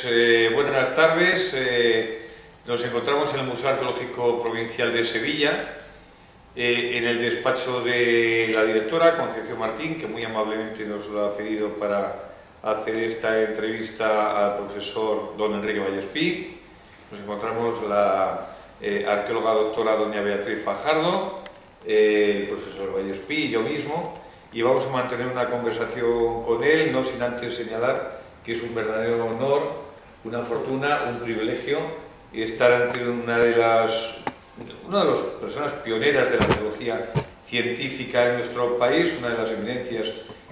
Buenas tardes. Nos encontramos en el Museo Arqueológico Provincial de Sevilla, en el despacho de la directora, Concepción Martín, que muy amablemente nos lo ha cedido para hacer esta entrevista al profesor don Enrique Vallespí. Nos encontramos la arqueóloga doctora doña Beatriz Fajardo, el profesor Vallespí y yo mismo, y vamos a mantener una conversación con él, no sin antes señalar que es un verdadero honor, una fortuna, un privilegio estar ante una de las personas pioneras de la arqueología científica en nuestro país, una de las eminencias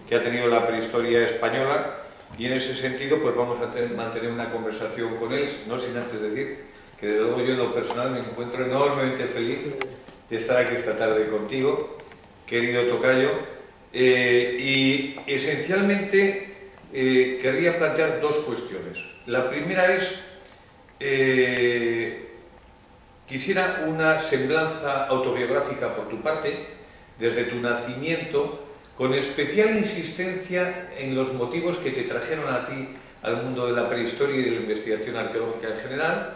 que ha tenido la prehistoria española, y en ese sentido pues vamos a mantener una conversación con él, no sin antes decir que desde luego yo en lo personal me encuentro enormemente feliz de estar aquí esta tarde contigo, querido tocayo, y esencialmente querría plantear dos cuestiones. La primera es, quisiera una semblanza autobiográfica por tu parte, desde tu nacimiento, con especial insistencia en los motivos que te trajeron a ti al mundo de la prehistoria y de la investigación arqueológica en general.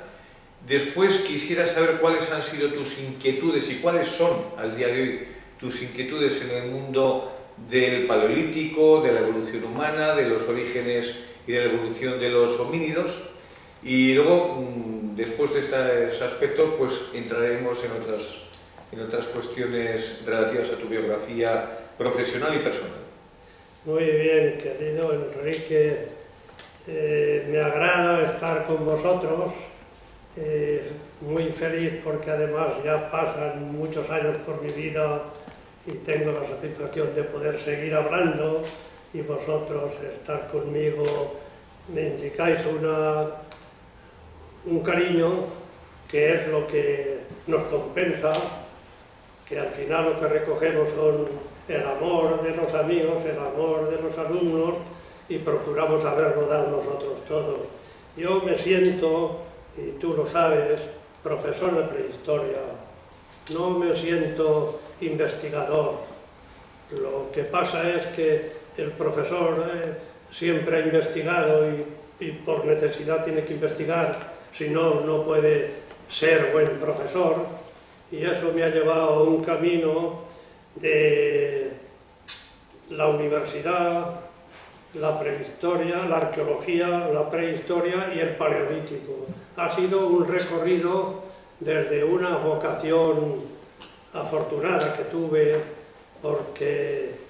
Después quisiera saber cuáles han sido tus inquietudes y cuáles son al día de hoy tus inquietudes en el mundo del Paleolítico, de la evolución humana, de los orígenes y de la evolución de los homínidos, y luego, después de este aspecto, pues entraremos en otras cuestiones relativas a tu biografía profesional y personal. Muy bien, querido Enrique, me agrada estar con vosotros, muy feliz porque además ya pasan muchos años por mi vida y tengo la satisfacción de poder seguir hablando, y vosotros estar conmigo me indicáis un cariño que es lo que nos compensa, que al final lo que recogemos son el amor de los amigos, el amor de los alumnos, y procuramos haberlo dado nosotros todos. Yo me siento, y tú lo sabes, profesor de prehistoria, no me siento investigador. Lo que pasa es que el profesor siempre ha investigado y por necesidad tiene que investigar, si no, no puede ser buen profesor, y eso me ha llevado a un camino de la universidad, la prehistoria, la arqueología, la prehistoria y el paleolítico. Ha sido un recorrido desde una vocación afortunada que tuve, porque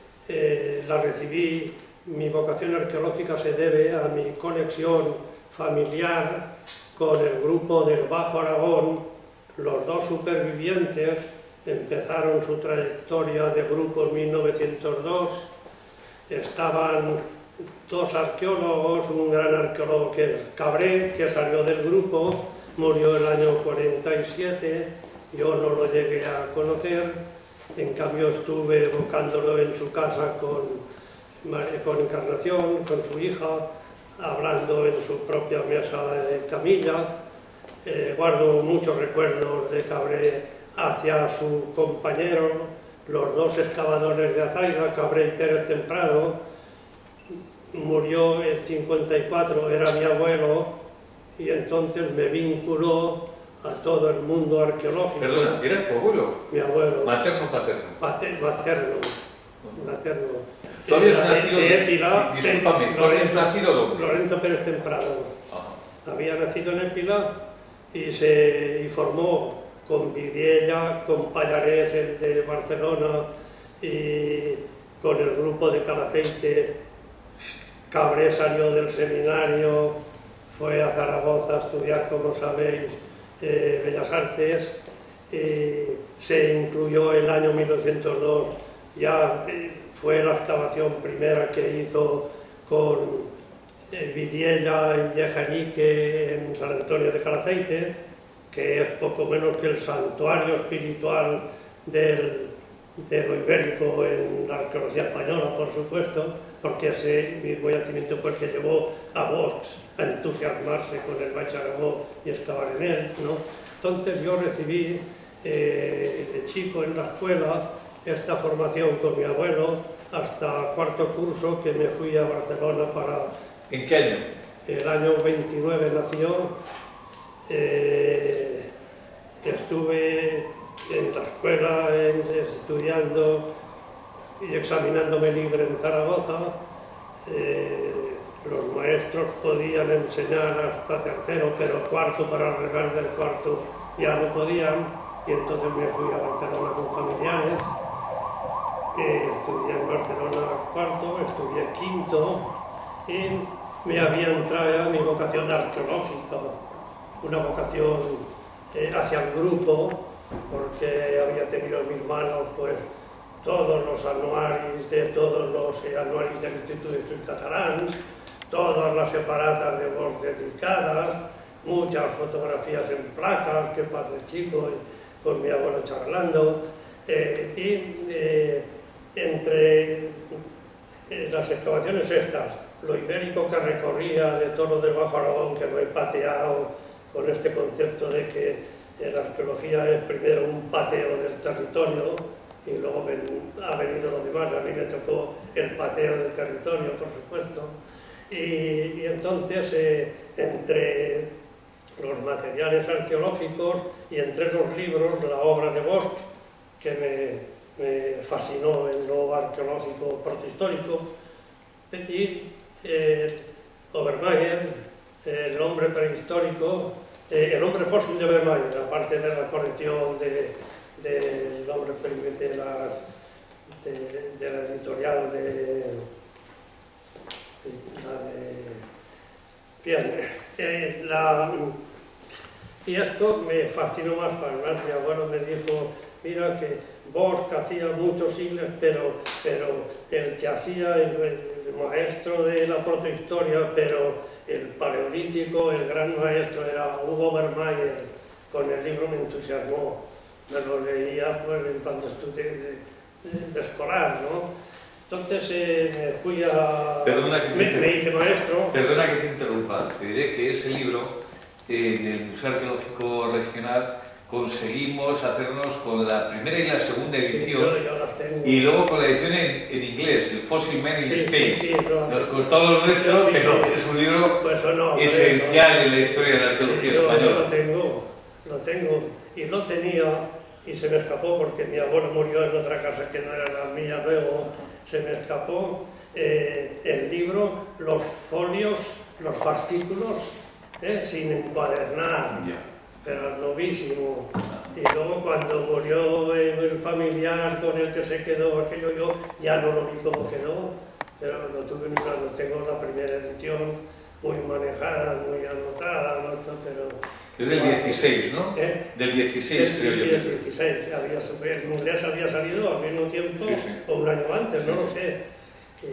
la recibí. Mi vocación arqueológica se debe a mi conexión familiar con el grupo del Bajo Aragón. Los dos supervivientes empezaron su trayectoria de grupo en 1902. Estaban dos arqueólogos, un gran arqueólogo que es Cabré, que salió del grupo, murió el año 47, yo no lo llegué a conocer, en cambio estuve evocándolo en su casa con Encarnación, con su hija, hablando en su propia mesa de camilla. Guardo muchos recuerdos de Cabré hacia su compañero, los dos excavadores de Azayga, Cabré y Pérez Temprano. Murió en 54, era mi abuelo, y entonces me vinculó a todo el mundo arqueológico. Perdona, ¿eres tu abuelo? Mi abuelo. ¿Materno o paterno? Materno. ¿Tú habías nacido? Discúlpame, ¿tú habías nacido dónde? Lorenzo Pérez Temprano. Ajá. Había nacido en Épila y formó con Vidiella, con Pallarés, el de Barcelona, y con el grupo de Calaceite. Cabré salió del seminario, fue a Zaragoza a estudiar, como sabéis, Bellas Artes, y se incluyó el año 1902, ya fue la excavación primera que hizo con Vidiella y Yejanique en San Antonio de Calaceite, que es poco menos que el santuario espiritual de lo ibérico en la arqueología española, por supuesto, porque ese mismo yacimiento fue el que llevó a Vox a entusiasmarse con el Baix Aragó y excavar en él, ¿no? Entonces yo recibí de chico en la escuela esta formación con mi abuelo hasta cuarto curso, que me fui a Barcelona para... ¿En qué año? el año 29 nació. Estuve en la escuela estudiando y examinándome libre en Zaragoza. Los maestros podían enseñar hasta tercero, pero cuarto, para arreglar del cuarto ya no podían, y entonces me fui a Barcelona con familiares. Estudié en Barcelona cuarto, estudié quinto, y me había entrado mi vocación arqueológica, una vocación hacia el grupo, porque había tenido en mis manos pues todos los anuarios del Instituto de Estudios Catalans, todas las separatas de voz dedicadas, muchas fotografías en placas que pasé chico con mi abuelo charlando, entre las excavaciones estas, lo ibérico que recorría de todo del Bajo Aragón, que lo he pateado con este concepto de que la arqueología es primero un pateo del territorio y luego ha venido lo demás. A mí me tocó el pateo del territorio, por supuesto, y entonces entre los materiales arqueológicos y entre los libros, la obra de Bosch, que me fascinó en lo arqueológico protohistórico, y Obermayr, el hombre prehistórico, el hombre fósil de Obermayr, aparte de la colección del hombre de la editorial y esto me fascinó más. Además, mi abuelo me dijo: mira que Bosch hacía muchos siglos, pero el que hacía el maestro de la protohistoria, pero el paleolítico, el gran maestro era Hugo Obermayr. Con el libro me entusiasmó, me lo leía pues cuando estudié de escolar, ¿no? Entonces me fui a... me hice maestro. Perdona que te interrumpa, te diré que ese libro en el Museo Arqueológico Regional conseguimos hacernos con la primera y la segunda edición, sí, yo las tengo. Y luego con la edición en inglés, el Fossil Man in Spain. Nos costó lo nuestro, sí, pero es un libro pues no, esencial en la historia de la arqueología española. Yo lo tengo, y lo tenía, y se me escapó porque mi abuelo murió en otra casa que no era la mía. Luego se me escapó el libro, los folios, los fascículos, sin encuadernar. Pero novísimo. Y luego cuando murió el familiar con el que se quedó aquello, yo ya no lo vi como quedó, pero lo tuve en mi mano. Tengo la primera edición muy manejada, muy anotada, ¿no? Pero... Es del 16, ¿no? Del 16, creo yo. Sí, el 16. El inglés había salido al mismo tiempo, o un año antes, no lo sé.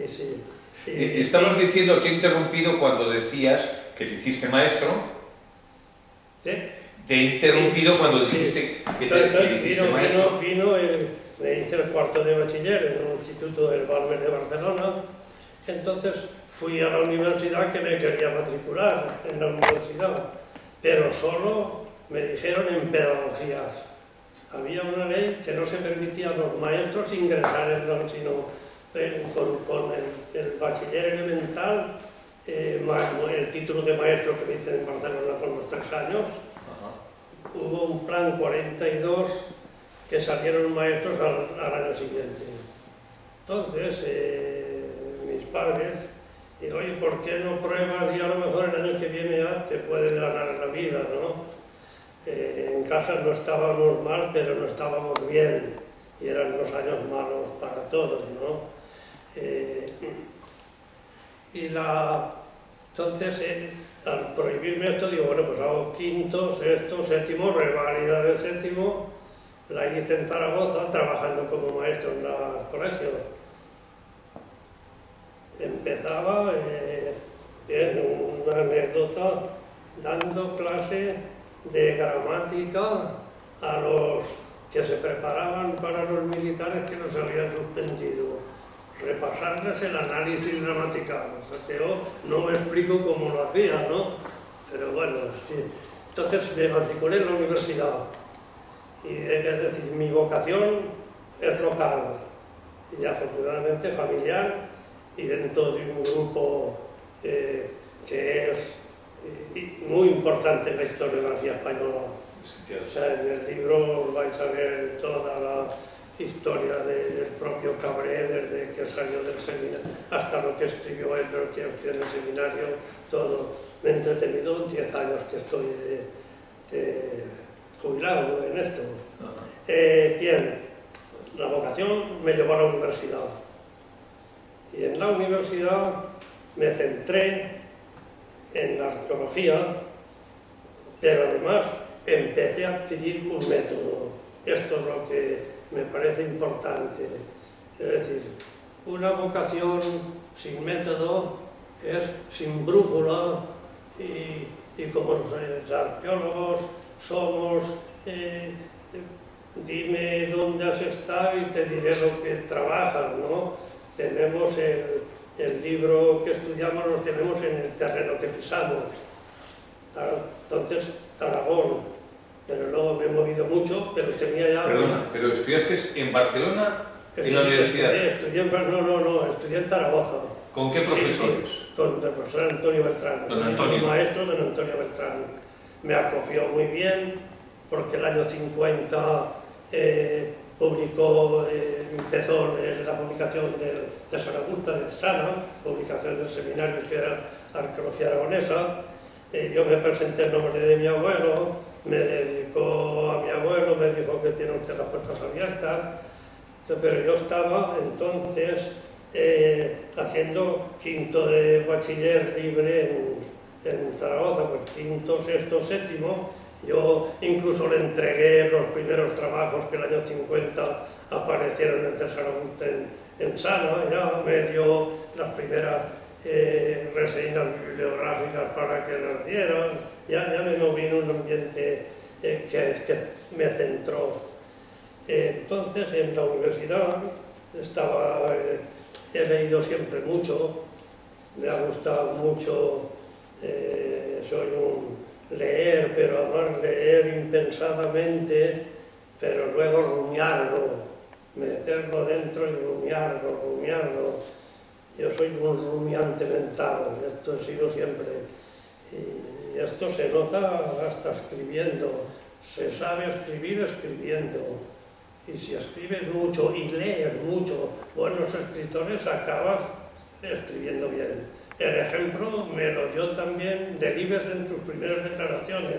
Sí. Estabas diciendo, te he interrumpido cuando decías que te hiciste maestro. Te he interrumpido cuando dijiste que te hiciste maestro. Me hice el cuarto de bachiller en un instituto del Balmes de Barcelona. Entonces fui a la universidad, que me quería matricular en la universidad, pero solo me dijeron en pedagogías. Había una ley que no se permitía a los maestros ingresar sino con el bachiller elemental, el título de maestro que me hice en Barcelona con los 3 años. Hubo un plan 42 que salieron maestros al año siguiente. Entonces, mis padres dijeron: oye, ¿por qué no pruebas y a lo mejor el año que viene ya te puedes ganar la vida, ¿no? En casa no estábamos mal, pero no estábamos bien, y eran los años malos para todos, ¿no? Entonces, al prohibirme esto, digo, bueno, pues hago quinto, sexto, séptimo, reválida del séptimo. La hice en Zaragoza, trabajando como maestro en los colegios. Empezaba, una anécdota, dando clase de gramática a los que se preparaban para los militares que nos habían suspendido. Repasarles el análisis gramatical. O sea, que yo no me explico cómo lo hacía, ¿no? Pero bueno, sí. Entonces me matriculé en la universidad. Y es decir, mi vocación es local, y afortunadamente familiar, y dentro de un grupo que es muy importante en la historiografía española. O sea, en el libro vais a ver toda la historia del propio Cabré, desde que salió del seminario hasta lo que escribió él, lo que escribió en el seminario, todo. Me he entretenido 10 años que estoy jubilado en esto. Bien, la vocación me llevó a la universidad. Y en la universidad me centré en la arqueología, pero además empecé a adquirir un método. Esto es lo que me parece importante. Es decir, una vocación sin método es sin brújula y como los arqueólogos somos, dime dónde has estado y te diré lo que trabajas, ¿no? Tenemos el libro que estudiamos, lo tenemos en el terreno que pisamos. Entonces, Aragón, pero luego me he movido mucho, pero tenía ya... Perdona, ¿pero estudiaste en Barcelona, en la universidad? Estudié en Zaragoza. ¿Con qué profesores? Sí, con el profesor Antonio Beltrán. Don Antonio. Mi maestro, don Antonio Beltrán. Me acogió muy bien, porque el año 50 empezó la publicación de Saragusta, de Sana, publicación del seminario que era Arqueología Aragonesa. Yo me presenté en nombre de mi abuelo, me dedicó a mi abuelo, me dijo que tiene usted las puertas abiertas, pero yo estaba entonces haciendo quinto de bachiller libre en Zaragoza, pues quinto, sexto, séptimo. Yo incluso le entregué los primeros trabajos que el año 50 aparecieron en Saragusta en Sana, ya me dio las primeras reseñas bibliográficas para que las dieran, ya me moví en un ambiente que me centró. Entonces en la universidad he leído siempre mucho, me ha gustado mucho, soy un leer, pero además leer impensadamente, pero luego rumiarlo, meterlo dentro y rumiarlo. Yo soy un rumiante mental, esto he sido siempre. Y esto se nota hasta escribiendo. Se sabe escribir escribiendo. Y si escribes mucho y lees mucho buenos escritores, acabas escribiendo bien. El ejemplo me lo dio también Delibes en sus primeras declaraciones,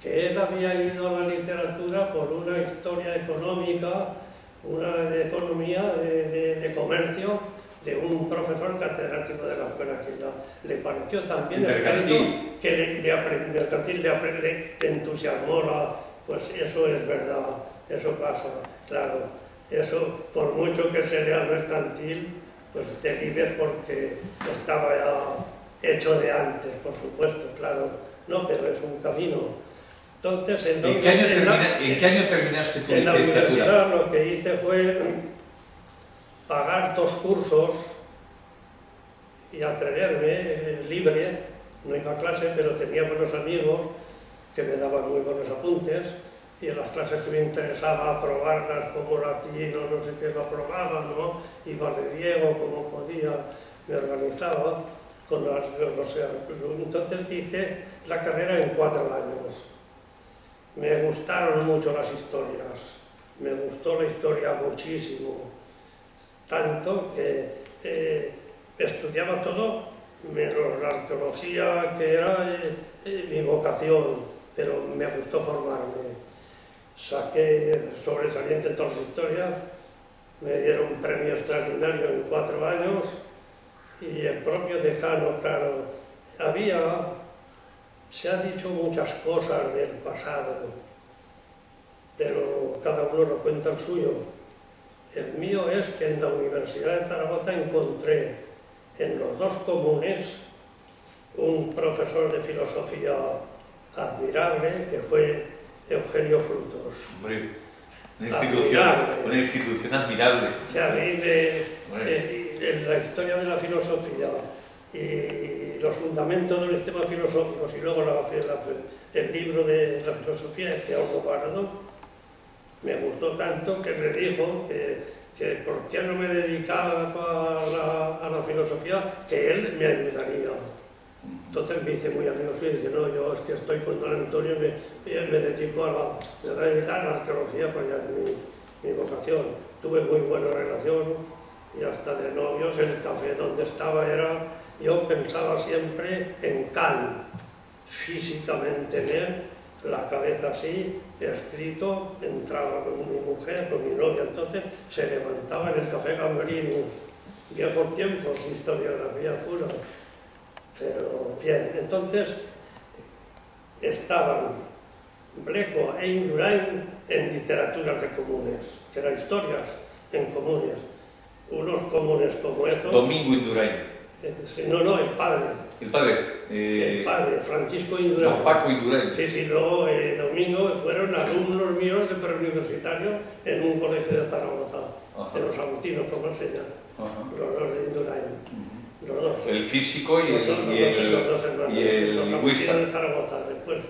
que él había ido a la literatura por una historia económica, una de economía, de comercio, de un profesor catedrático de la escuela, que le pareció también escrito, que mercantil le entusiasmó, pues eso es verdad, eso pasa, claro, eso por mucho que se lea mercantil, pues Delibes porque estaba ya hecho de antes, por supuesto, claro, no, pero es un camino. Entonces, ¿En qué año terminaste tu licenciatura? En la universidad lo que hice fue pagar 2 cursos y atreverme libre, no iba a clase, pero tenía buenos amigos que me daban muy buenos apuntes, y en las clases que me interesaba aprobarlas como latino, no sé qué, lo aprobaba, ¿no? Iba de griego como podía, me organizaba con entonces hice la carrera en 4 años. Me gustaron mucho las historias, me gustó la historia muchísimo, tanto que estudiaba todo, menos la arqueología, que era mi vocación, pero me gustó formarme. Saqué sobresaliente en todas las historias, me dieron un premio extraordinario en 4 años, y el propio decano, claro, se han dicho muchas cosas del pasado, pero cada uno lo cuenta el suyo. El mío es que en la Universidad de Zaragoza encontré en los 2 comunes un profesor de filosofía admirable, que fue Eugenio Frutos. Hombre, una institución admirable. Que a mí en la historia de la filosofía y los fundamentos del sistema filosófico, y luego el libro de la filosofía que aún guardo, me gustó tanto que me dijo que por qué no me dedicaba a la filosofía, que él me ayudaría. Entonces me hice muy amigo suyo y dije, no, yo es que estoy con don Antonio y me dedico me voy a dedicar a la arqueología, pues ya es mi vocación. Tuve muy buena relación y hasta de novios. El café donde estaba yo pensaba siempre en Kant, físicamente en él, la cabeza así, escrito, entraba con mi mujer, con mi novia, entonces se levantaba en el café Gambrinus, viejos tiempos, historiografía pura. Pero bien, entonces estaban Brecua e Indurain en literaturas de comunes, que eran historias en comunes. Unos comunes como esos... Domingo Indurain. No, el padre. El padre. El padre, Francisco Indurain. Don Paco Indurain. Sí, luego Domingo fueron alumnos míos de preuniversitario en un colegio de Zaragoza, de los agustinos, como enseñan, los dos de Indurain. Los dos. El físico y el lingüista. De Zaragoza. Después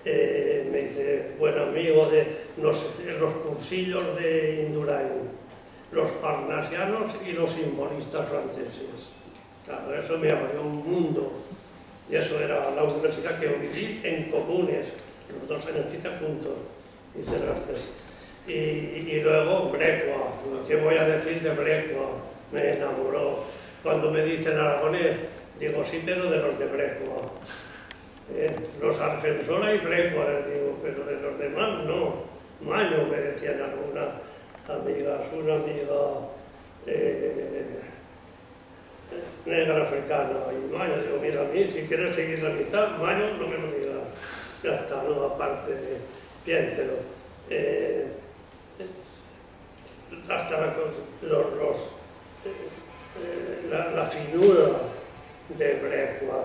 me hice buen amigo de los cursillos de Indurain, los parnasianos y los simbolistas franceses. Claro, eso me abrió un mundo. Y eso era la universidad que viví en comunes, los 2 años que hice juntos, hice las 3. Y luego Brecua, ¿qué voy a decir de Brecua? Me enamoró. Cuando me dicen aragonés, digo sí, pero de los de Brecua. Los Argensola y Brecua, les digo, pero de los demás no. Mayo, me decían algunas amigas, una amiga negra africana, y Mayo, digo, mira, a mí, si quieres seguir la mitad, Mayo, no me lo digas. Ya está, no, aparte de... Bien, pero... hasta la finura de Brecua,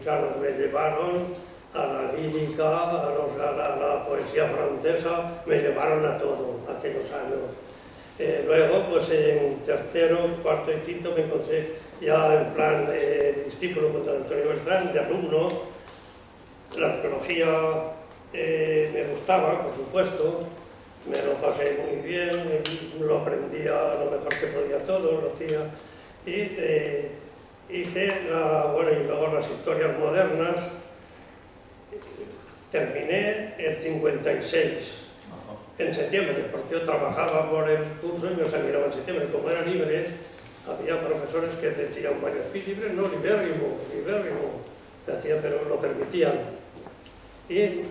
claro, me llevaron a la lírica, a la poesía francesa, me llevaron a todo, aquellos años. Luego, pues en tercero, cuarto y quinto me encontré ya en plan de discípulo con don Antonio Beltrán, de alumno. La arqueología me gustaba, por supuesto, me lo pasé muy bien, lo aprendía lo mejor que podía todo, lo hacía. Y hice, y luego las historias modernas, terminé el 56. En septiembre, porque yo trabajaba por el curso y me examinaba en septiembre. Como era libre, había profesores que decían, bueno, es libre, no, libérrimo, decían, pero lo permitían. Y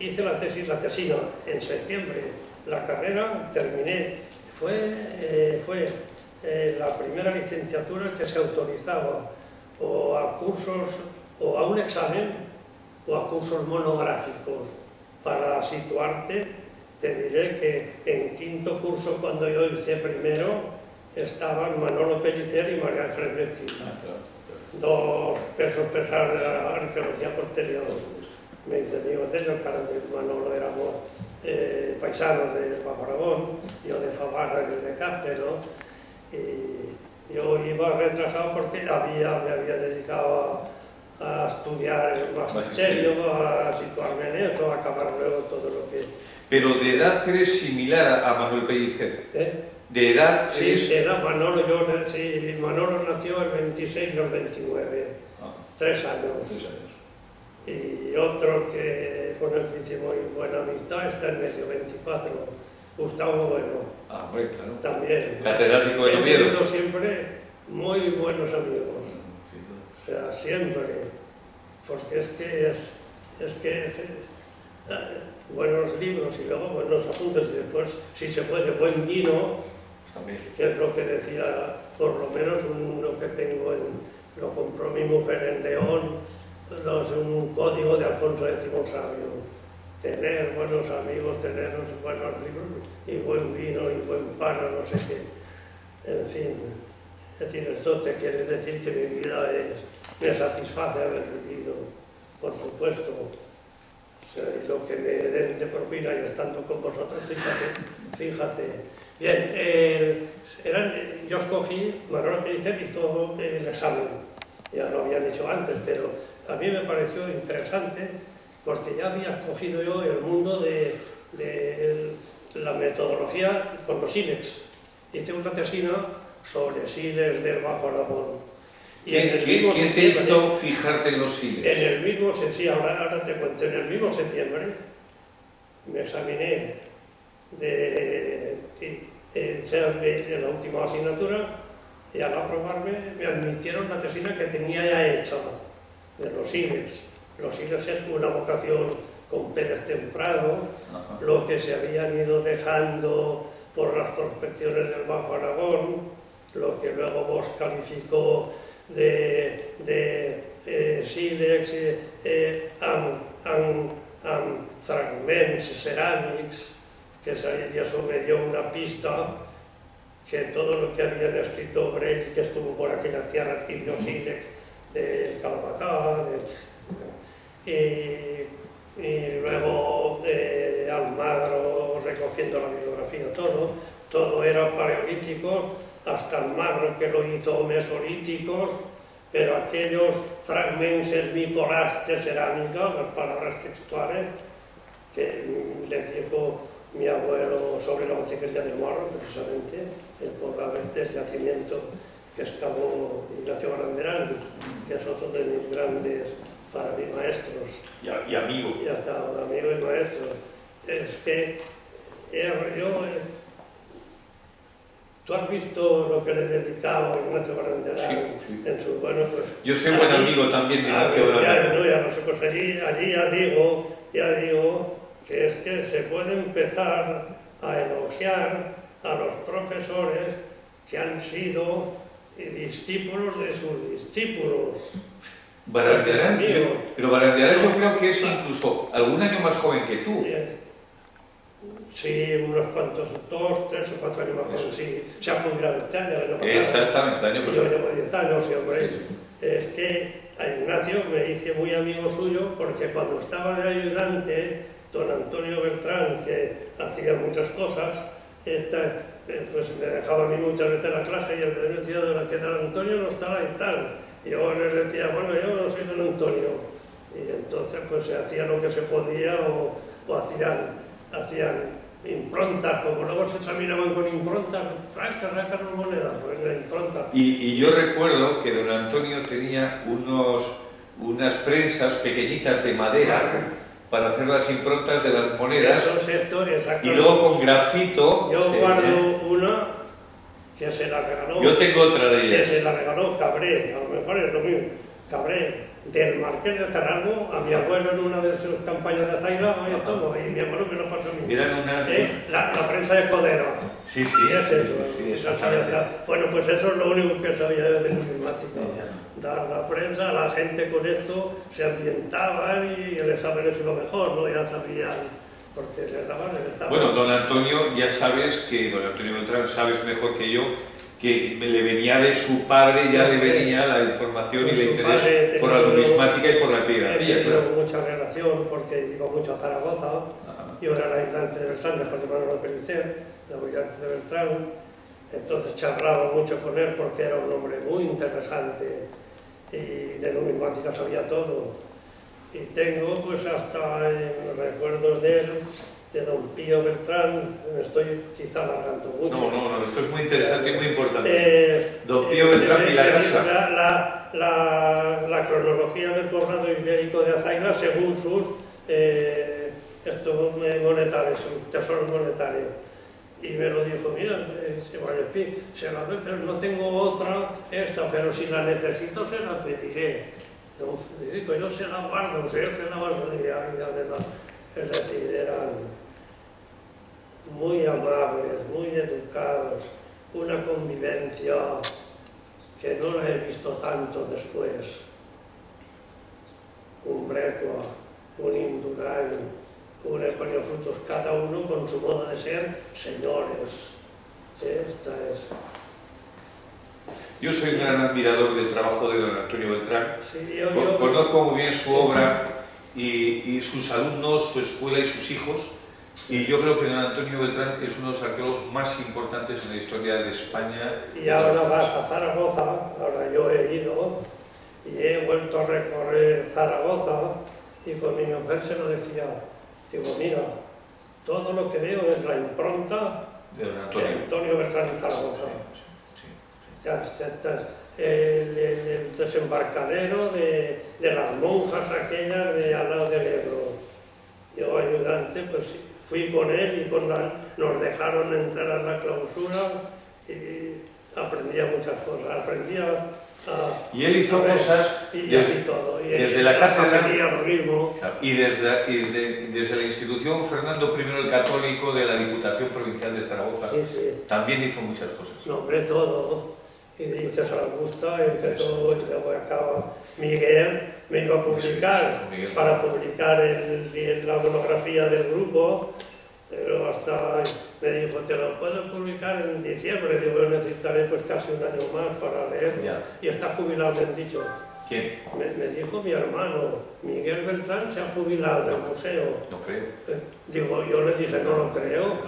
hice la tesina en septiembre. La carrera terminé. Fue la primera licenciatura que se autorizaba o a cursos, o a un examen, o a cursos monográficos. Para situarte, te diré que en quinto curso, cuando yo hice primero, estaban Manolo Pellicer y María Ángeles Mezquita, dos pesos pesados de la arqueología posterior. Me dice, digo, el cara de Manolo éramos paisanos de Bajo Aragón, yo de Favarra y de Cáceres, y yo iba retrasado porque me había dedicado a estudiar el magisterio, a situarme en eso, a acabar luego todo lo que... Pero de edad eres similar a Manuel Pellicer. De edad sí, de edad, Manolo nació el 26 y el 29, 3 años. Y otro que con el que hicimos buena amistad está en medio, 24, Gustavo Bueno. Bueno, claro. También. Catedrático de Oviedo. He tenido siempre muy buenos amigos. O sea, siempre. Porque es que buenos libros y luego buenos apuntes y después, si se puede, buen vino, también, que es lo que decía, por lo menos uno que tengo, lo compró mi mujer en León, un código de Alfonso X Sabio. Tener buenos amigos, tener buenos libros y buen vino y buen pan, no sé qué. En fin, es decir, esto te quiere decir que mi vida me satisface haber vivido, por supuesto. Lo que me den de propina y estando con vosotros, fíjate. Bien, yo escogí Manolo Pellicer y todo el examen. Ya lo habían hecho antes, pero a mí me pareció interesante porque ya había escogido yo el mundo de la metodología con los sílex. Hice una tesina sobre sílex del Bajo Aragón. Y en el ¿Qué mismo te septiembre, hizo fijarte en los Siles? en el mismo, sí, ahora te cuento, en el mismo septiembre me examiné de la última asignatura y al aprobarme me admitieron la tesina que tenía ya hecha de los Siles. Los Siles es una vocación con Pérez Temprano, lo que se habían ido dejando por las prospecciones del Bajo Aragón, lo que luego Bosch calificó de sílex, fragments, ceramics, que eso me dio una pista que todo lo que habían escrito Brecht, que estuvo por aquellas tierras, y vio sílex del Calabatá, y luego Almagro recogiendo la bibliografía, todo era paleolítico, hasta Almagro que lo hizo mesolíticos, pero aquellos fragmentos micolas de cerámica, las palabras textuales, que le dijo mi abuelo sobre la botiquería de Morro, precisamente, el poblado del yacimiento que excavó Ignacio Granderán, que es otro de mis grandes, para mí, maestros. Y amigo. Y hasta amigo y maestro. Es que tú has visto lo que le dedicaba a Ignacio Granderán en su, bueno, pues... Yo soy buen amigo también de Ignacio Granderán. Ya no sé, pues allí ya digo que es que se puede empezar a elogiar a los profesores que han sido discípulos de sus discípulos. Barandiarán, pero Barandiarán yo creo que es incluso algún año más joven que tú. Sí, unos cuantos, 2, 3 o 4 años más joven, sí. Se ha jubilado este año, el año pasado. Exactamente, el año pasado. Yo llevo 10 años, sí, hombre. Sí. Es que a Ignacio me hice muy amigo suyo porque cuando estaba de ayudante, don Antonio Beltrán, que hacía muchas cosas, pues me dejaba a mí muchas veces la clase y él me decía que don Antonio no estaba y tal. Y yo les decía, bueno, yo no soy don Antonio. Y entonces pues se hacía lo que se podía o hacían improntas, como luego se examinaban con improntas, francas, las monedas, pues la impronta. Y yo recuerdo que don Antonio tenía unas prensas pequeñitas de madera para hacer las improntas de las monedas. Y luego con grafito... Yo guardo una que se la regaló... Yo tengo otra de ellas. Que se la regaló Cabré, a lo mejor es lo mismo. Cabré, del Marqués de Cerralbo, a mi abuelo en una de sus campañas de Zaira, y mi abuelo me lo pasó a mí. Eran la prensa de Codero. Sí, exactamente. Bueno, pues eso es lo único que sabía de numismática. Dar la prensa, la gente con esto se ambientaba y el examen es lo mejor, ¿no? Ya sabían, porque les daban el examen. Bueno, don Antonio, ya sabes que, don Antonio Beltrán, sabes mejor que yo, que le venía de su padre, ya le venía la información y el interés por la numismática y por la epigrafía. He tenido mucha relación porque iba mucho a Zaragoza, yo era el ayudante de Beltrán, después de Manuel Pellicer, el ayudante de Beltrán, entonces charlaba mucho con él porque era un hombre muy interesante y de numismática sabía todo. Y tengo pues hasta recuerdos de él, de don Pío Beltrán, me estoy quizá alargando mucho. No, esto es muy interesante y muy importante. Don Pío Beltrán Vilagrasa. La cronología del poblado ibérico de Azaila según sus monetarios, sus tesoros monetarios. Y me lo dijo, mira, se la doy, pero no tengo otra, pero si la necesito se la pediré. Yo se la guardo, es decir, eran muy amables, muy educados, una convivencia que no la he visto tanto después. Un Brecua, un Indurain, un Eugenio Frutos, cada uno con su modo de ser, señores. Esta es... Yo soy un gran admirador del trabajo de don Antonio Beltrán. Sí, conozco muy bien su obra y sus alumnos, su escuela y sus hijos. Y yo creo que don Antonio Beltrán es uno de los arqueólogos más importantes en la historia de España. Y ahora vas a Zaragoza, ahora yo he ido y he vuelto a recorrer Zaragoza y con mi mujer se lo decía, digo, mira, todo lo que veo es la impronta de don Antonio Beltrán en Zaragoza. El desembarcadero de las monjas aquellas de al lado del Ebro. Yo, ayudante, pues fui con él y nos dejaron entrar a la clausura y aprendía muchas cosas. Y él hizo cosas y así todo. Y desde la cátedra lo mismo. Y desde la institución Fernando I el Católico de la Diputación Provincial de Zaragoza, también hizo muchas cosas. No, hombre, todo. Y César Augusta, empezó, y luego acaba Miguel, me iba a publicar, para publicar la monografía del grupo, pero hasta me dijo, te lo puedo publicar en diciembre, digo, yo necesitaré pues casi un año más para leer, y está jubilado, me han dicho. ¿Quién? Me dijo mi hermano, Miguel Beltrán se ha jubilado del museo. No creo. Digo, yo le dije, no lo creo,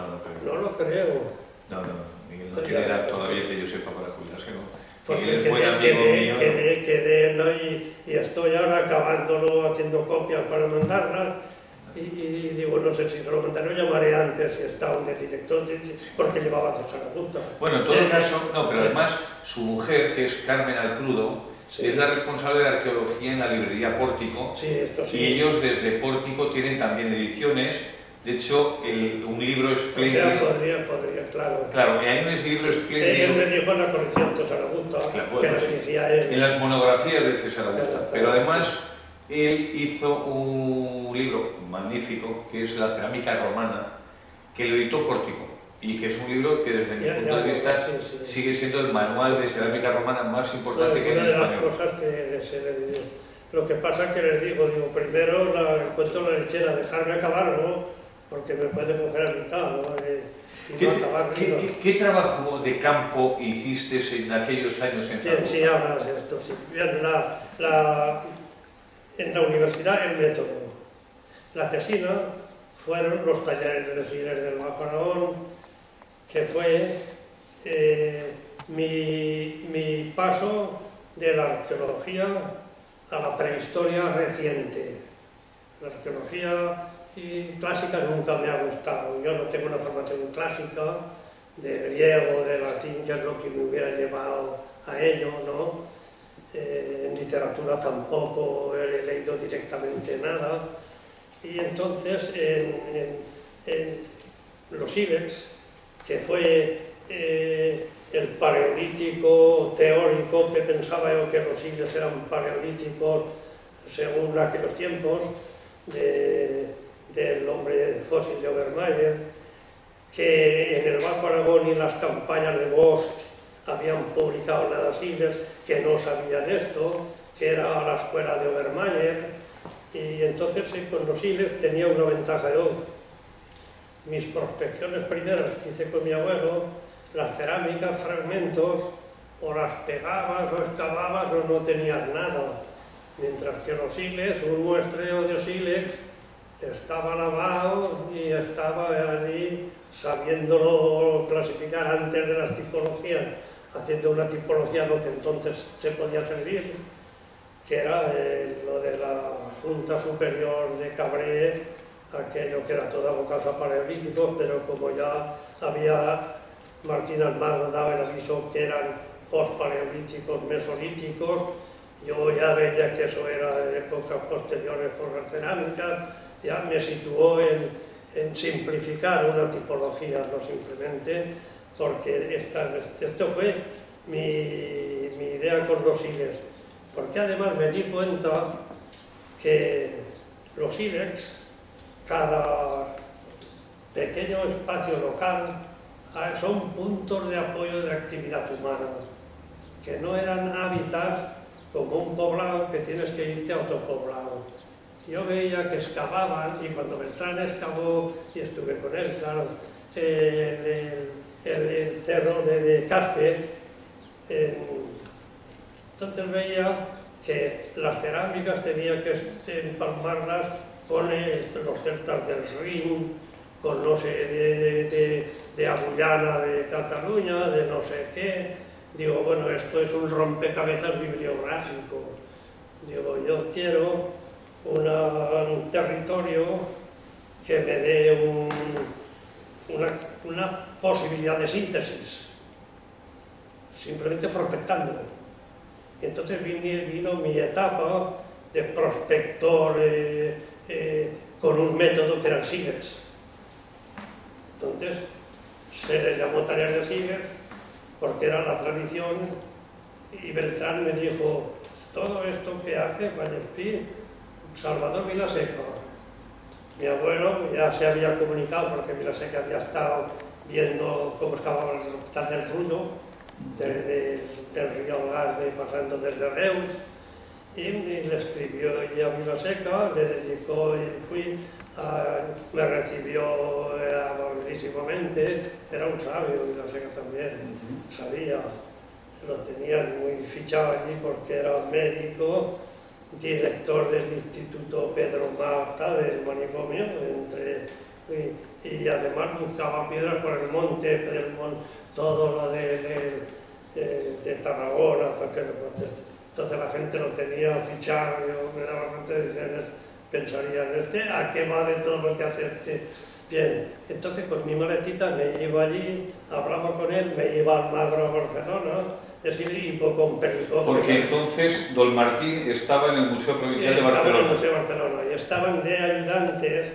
no lo creo. No. Miguel no tiene edad todavía que yo sepa para jubilarse, ¿no? Porque Miguel es buen amigo mío. Quedé, ¿no? Y estoy ahora acabándolo, haciendo copias para mandarlas. Y digo, no sé si se lo mandaré, lo llamaré antes si está un director, porque llevaba a César Augusta. Bueno, en todo caso, no, pero además su mujer, que es Carmen Alcrudo, es la responsable de arqueología en la librería Pórtico. Y ellos desde Pórtico tienen también ediciones. De hecho, un libro espléndido. O sea, podría, claro. Claro, y hay un libro espléndido. Él me dijo en la colección de César Augusta, que lo dirigía él. En las monografías de César Augusta. Pero además, él hizo un libro magnífico, que es La cerámica romana, que lo editó Pórtico. Y que es un libro que desde mi punto de vista sigue siendo el manual de cerámica romana más importante que hay en español. Una de las cosas que se le dio. Lo que pasa es que les digo, primero encuentro la lechera, dejarme acabarlo, porque me puede coger a mitad, ¿no? ¿Qué trabajo de campo hiciste en aquellos años en Zaragoza? Sí, hablas de esto. Sí. En la universidad el método. La tesina fueron los talleres de Siles del Bajo Aragón, que fue mi paso de la arqueología a la prehistoria reciente. La arqueología clásica nunca me ha gustado. Yo no tengo una formación clásica de griego, de latín, que es lo que me hubiera llevado a ello, ¿no? En literatura tampoco he leído directamente nada. Y entonces en los sílex, que fue el paleolítico teórico, que pensaba yo que los sílex eran paleolíticos según aquellos tiempos, del hombre fósil de Obermayer, que en el Bajo Aragón y en las campañas de Bosch habían publicado las sílex, que no sabían esto, que era la escuela de Obermayer, y entonces con los sílex tenía una ventaja de oro. Mis prospecciones primeras que hice con mi abuelo, las cerámicas, fragmentos, o las pegabas o excavabas o no tenías nada, mientras que los sílex, un muestreo de sílex, estaba lavado y estaba allí sabiéndolo clasificar antes de las tipologías, haciendo una tipología lo que entonces se podía servir, que era lo de la Junta Superior de Cabré, aquello que era todo abocados a paleolíticos, pero como ya había Martín Almagro dado el aviso que eran post-paleolíticos, mesolíticos, yo ya veía que eso era de épocas posteriores por las cerámicas, ya me situó en simplificar una tipología, no simplemente, porque esto fue mi idea con los sílex, porque además me di cuenta que los sílex, cada pequeño espacio local, son puntos de apoyo de actividad humana, que no eran hábitats como un poblado que tienes que irte a otro poblado. Yo veía que excavaban, y cuando Beltrán excavó, y estuve con él, claro, el cerro de Caspe, entonces veía que las cerámicas tenía que empalmarlas con los celtas del Rin, con no sé, de Agullana, de Cataluña, de no sé qué. Digo, bueno, esto es un rompecabezas bibliográfico. Digo, yo quiero un territorio que me dé una posibilidad de síntesis, simplemente prospectándolo. entonces vino mi etapa de prospector con un método que eran Seegers. Entonces se le llamó tareas de Seegers porque era la tradición, y Beltrán me dijo: todo esto que hace Vallespí, Salvador Vilaseca. Mi abuelo ya se había comunicado porque Vilaseca había estado viendo cómo excavaba el hospital del Rullo, del río Garde, pasando desde Reus, y le escribió a Vilaseca, le dedicó, y me recibió amabilísimamente. Era un sabio Vilaseca también, sabía, lo tenían muy fichado allí porque era médico, director del Instituto Pedro Marta del manicomio, y además buscaba piedras por el monte, todo lo de Tarragona, entonces la gente lo tenía fichado. Yo me daba cuenta y decía, pensaría en ¿a qué va de todo lo que hace este? Bien, entonces con mi maletita me iba allí, hablaba con él, me iba al Magro a Barcelona, y con Pericó. Porque entonces don Martín estaba en el Museo Provincial de Barcelona. Estaba en el Museo de Barcelona, y estaban de ayudantes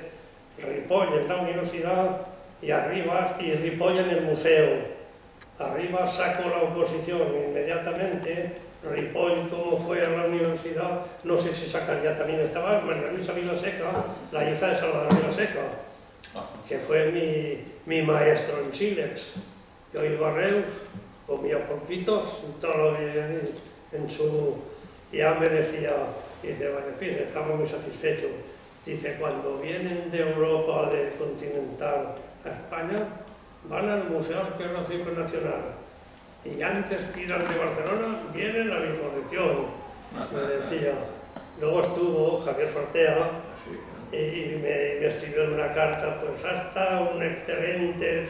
Ripoll en la universidad y Arribas, y Ripoll en el museo. Arribas sacó la oposición inmediatamente. Ripoll, como fue a la universidad, no sé si sacaría también. Estaba María Luisa Vilaseca, la hija de Salvador Vilaseca, que fue mi maestro en Sílex. Yo iba a Reus, comía polpitos, todo en su... Ya me decía, dice, Vallespí, estamos muy satisfechos. Dice, cuando vienen de Europa, del continental a España, van al Museo Arqueológico Nacional. Y antes que ir al de Barcelona, viene la misma lección, me decía. Luego estuvo Javier Fortea y me escribió en una carta, pues hasta un excelente...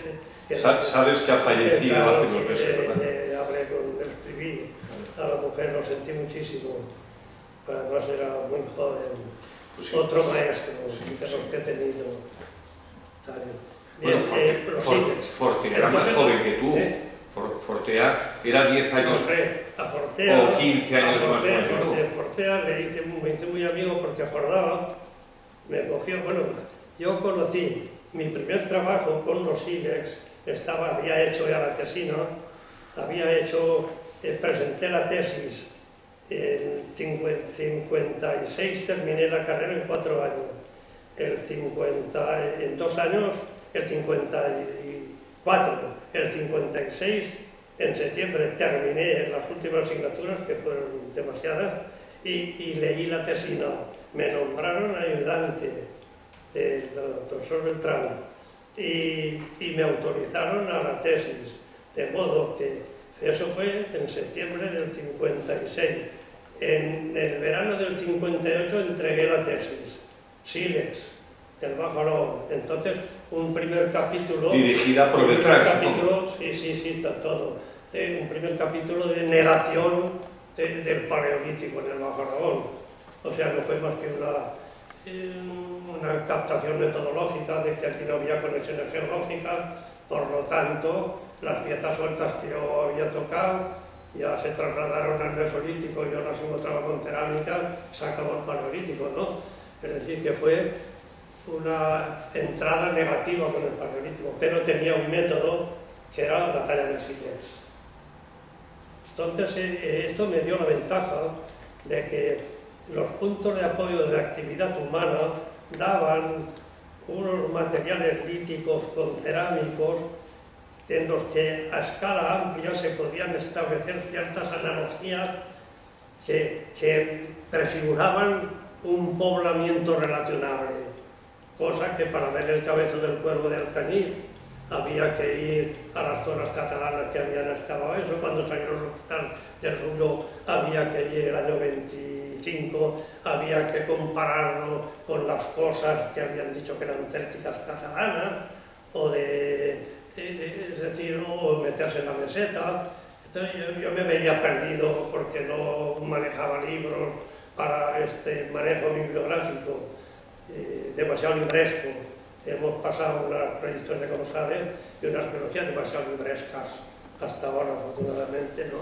Sabes que ha fallecido hace unos meses, ¿verdad? Le escribí a la mujer, lo sentí muchísimo. Además era muy joven. Pues sí. Otro maestro de los que he tenido. Bueno, Fortea era más joven que tú. Fortea era 10 años o 15 años más joven que tú. Fortea me hice muy amigo porque acordaba, me cogió, bueno, yo conocí mi primer trabajo con los Sílex, había hecho ya la tesina, presenté la tesis. En 56 terminé la carrera en 4 años, en 2 años, el 54, el 56, en septiembre terminé las últimas asignaturas, que fueron demasiadas, y leí la tesina. Me nombraron ayudante del profesor Beltrán y me autorizaron a la tesis, de modo que eso fue en septiembre del 56. En el verano del 58 entregué la tesis, Sílex, del Bajo Aragón. Entonces, un primer capítulo... Dirigida por Beltrán, sí, todo. Un primer capítulo de negación del Paleolítico en el Bajo Aragón. O sea, no fue más que una captación metodológica de que aquí no había conexiones geológicas, por lo tanto, las piezas sueltas que yo había tocado ya se trasladaron al Mesolítico. Yo las encontraba con cerámica, se acabó el Paleolítico, ¿no? Es decir, que fue una entrada negativa con el Paleolítico, pero tenía un método que era la talla del Sílex. Entonces, esto me dio la ventaja de que los puntos de apoyo de actividad humana daban unos materiales líticos con cerámicos en los que a escala amplia se podían establecer ciertas analogías que prefiguraban un poblamiento relacionable, cosa que para ver el cabezo del cuervo de Alcañiz había que ir a las zonas catalanas que habían excavado eso. Cuando salió el hospital del Rullo había que ir el año 25, había que compararlo con las cosas que habían dicho que eran célticas catalanas, es decir, o meterse en la meseta. Entonces yo me veía perdido porque no manejaba libros para este manejo bibliográfico, demasiado libresco. Hemos pasado unas prehistoria, como sabes, y unas arqueologías demasiado librescas hasta ahora, afortunadamente, ¿no?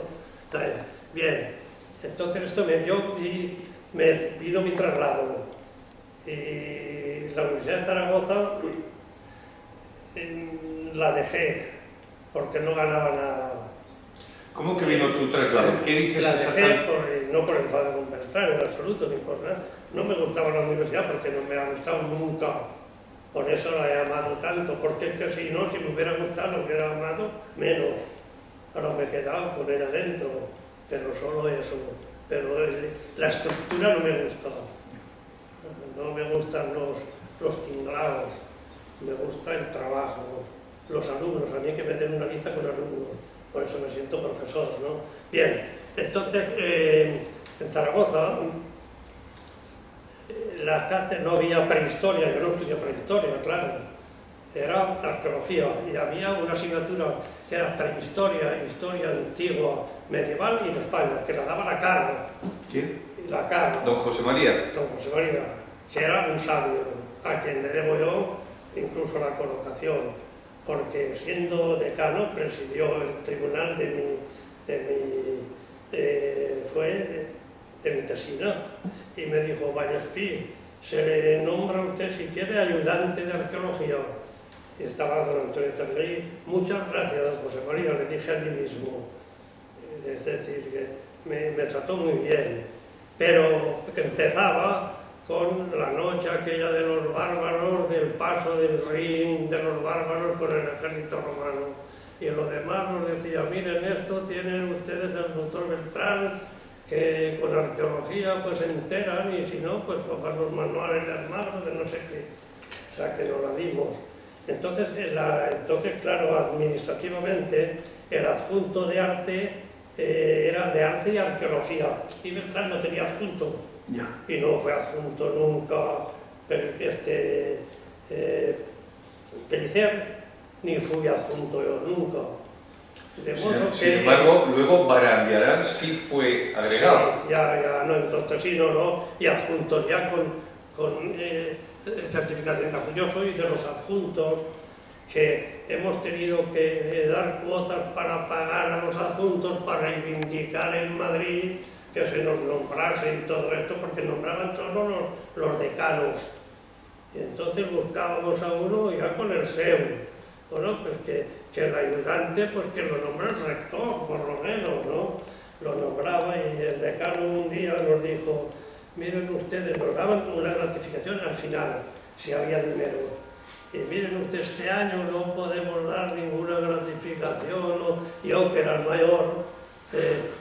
Bien, Entonces esto me dio y me vino mi traslado. Y la Universidad de Zaragoza la dejé porque no ganaba nada. ¿Cómo que vino tu traslado? ¿Qué dices La dejé exactamente? no por enfado con Beltrán en absoluto, ni por nada. No me gustaba la universidad porque no me ha gustado nunca. Por eso la he amado tanto, porque es que si no, si me hubiera gustado, lo hubiera amado menos. Ahora me he quedado con ella adentro, pero solo eso. Pero la estructura no me gusta. No me gustan los tinglados, me gusta el trabajo, los alumnos. A mí hay que meter una lista con alumnos, por eso me siento profesor, ¿no? Bien, entonces en Zaragoza no había prehistoria, yo no estudié prehistoria, claro, era arqueología y había una asignatura que era prehistoria, historia antigua, medieval y de España, que la daba la Carla. ¿Quién? La Carla. Don José María. Don José María, que era un sabio, a quien le debo yo incluso la colocación, porque siendo decano presidió el tribunal de mi tesina y me dijo: Vallespí, se le nombra a usted si quiere ayudante de arqueología. Y estaba don Antonio Terley. Muchas gracias, don José María, le dije a mí mismo. Es decir, que me trató muy bien, pero empezaba con la noche aquella de los bárbaros, del paso del Rin, de los bárbaros con el ejército romano. Y en lo demás nos decía: miren, esto tienen ustedes el doctor Beltrán, que con arqueología pues se enteran, y si no, pues cojan los manuales de Almagro, de no sé qué. O sea, que nos la dimos. Entonces, claro, administrativamente, el adjunto de arte era de arte y arqueología, y Beltrán no tenía adjunto. Ya. Y no fue adjunto nunca Pellicer, ni fui adjunto yo nunca. De modo Sin embargo, luego Barandiarán sí fue agregado. Sí, ya, no, entonces sí, no, y adjuntos ya con certificación. Yo soy de los adjuntos que hemos tenido que dar cuotas para pagar a los adjuntos para reivindicar en Madrid que se nos nombrase y todo esto, porque nombraban solo los decanos. Y entonces buscábamos a uno ya con el SEU. Bueno, pues que el ayudante, pues que lo nombra el rector, por lo menos, ¿no? Lo nombraba, y el decano un día nos dijo: miren ustedes, nos daban una gratificación al final, si había dinero. Y miren ustedes, este año no podemos dar ninguna gratificación, ¿no? Yo, que era el mayor,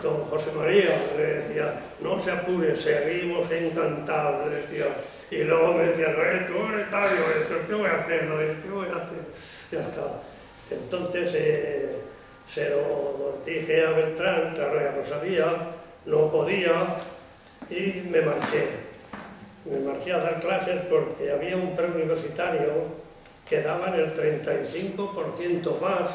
don José María, le decía: no se apure, seguimos encantados, le decía. Y luego me decía: tú eres tallo, ¿qué voy a hacer? ¿Qué voy a hacer? Ya está. Entonces se lo dije a Beltrán, claro, ya lo sabía, no podía, y me marché. Me marché a dar clases porque había un preuniversitario que daban el 35% más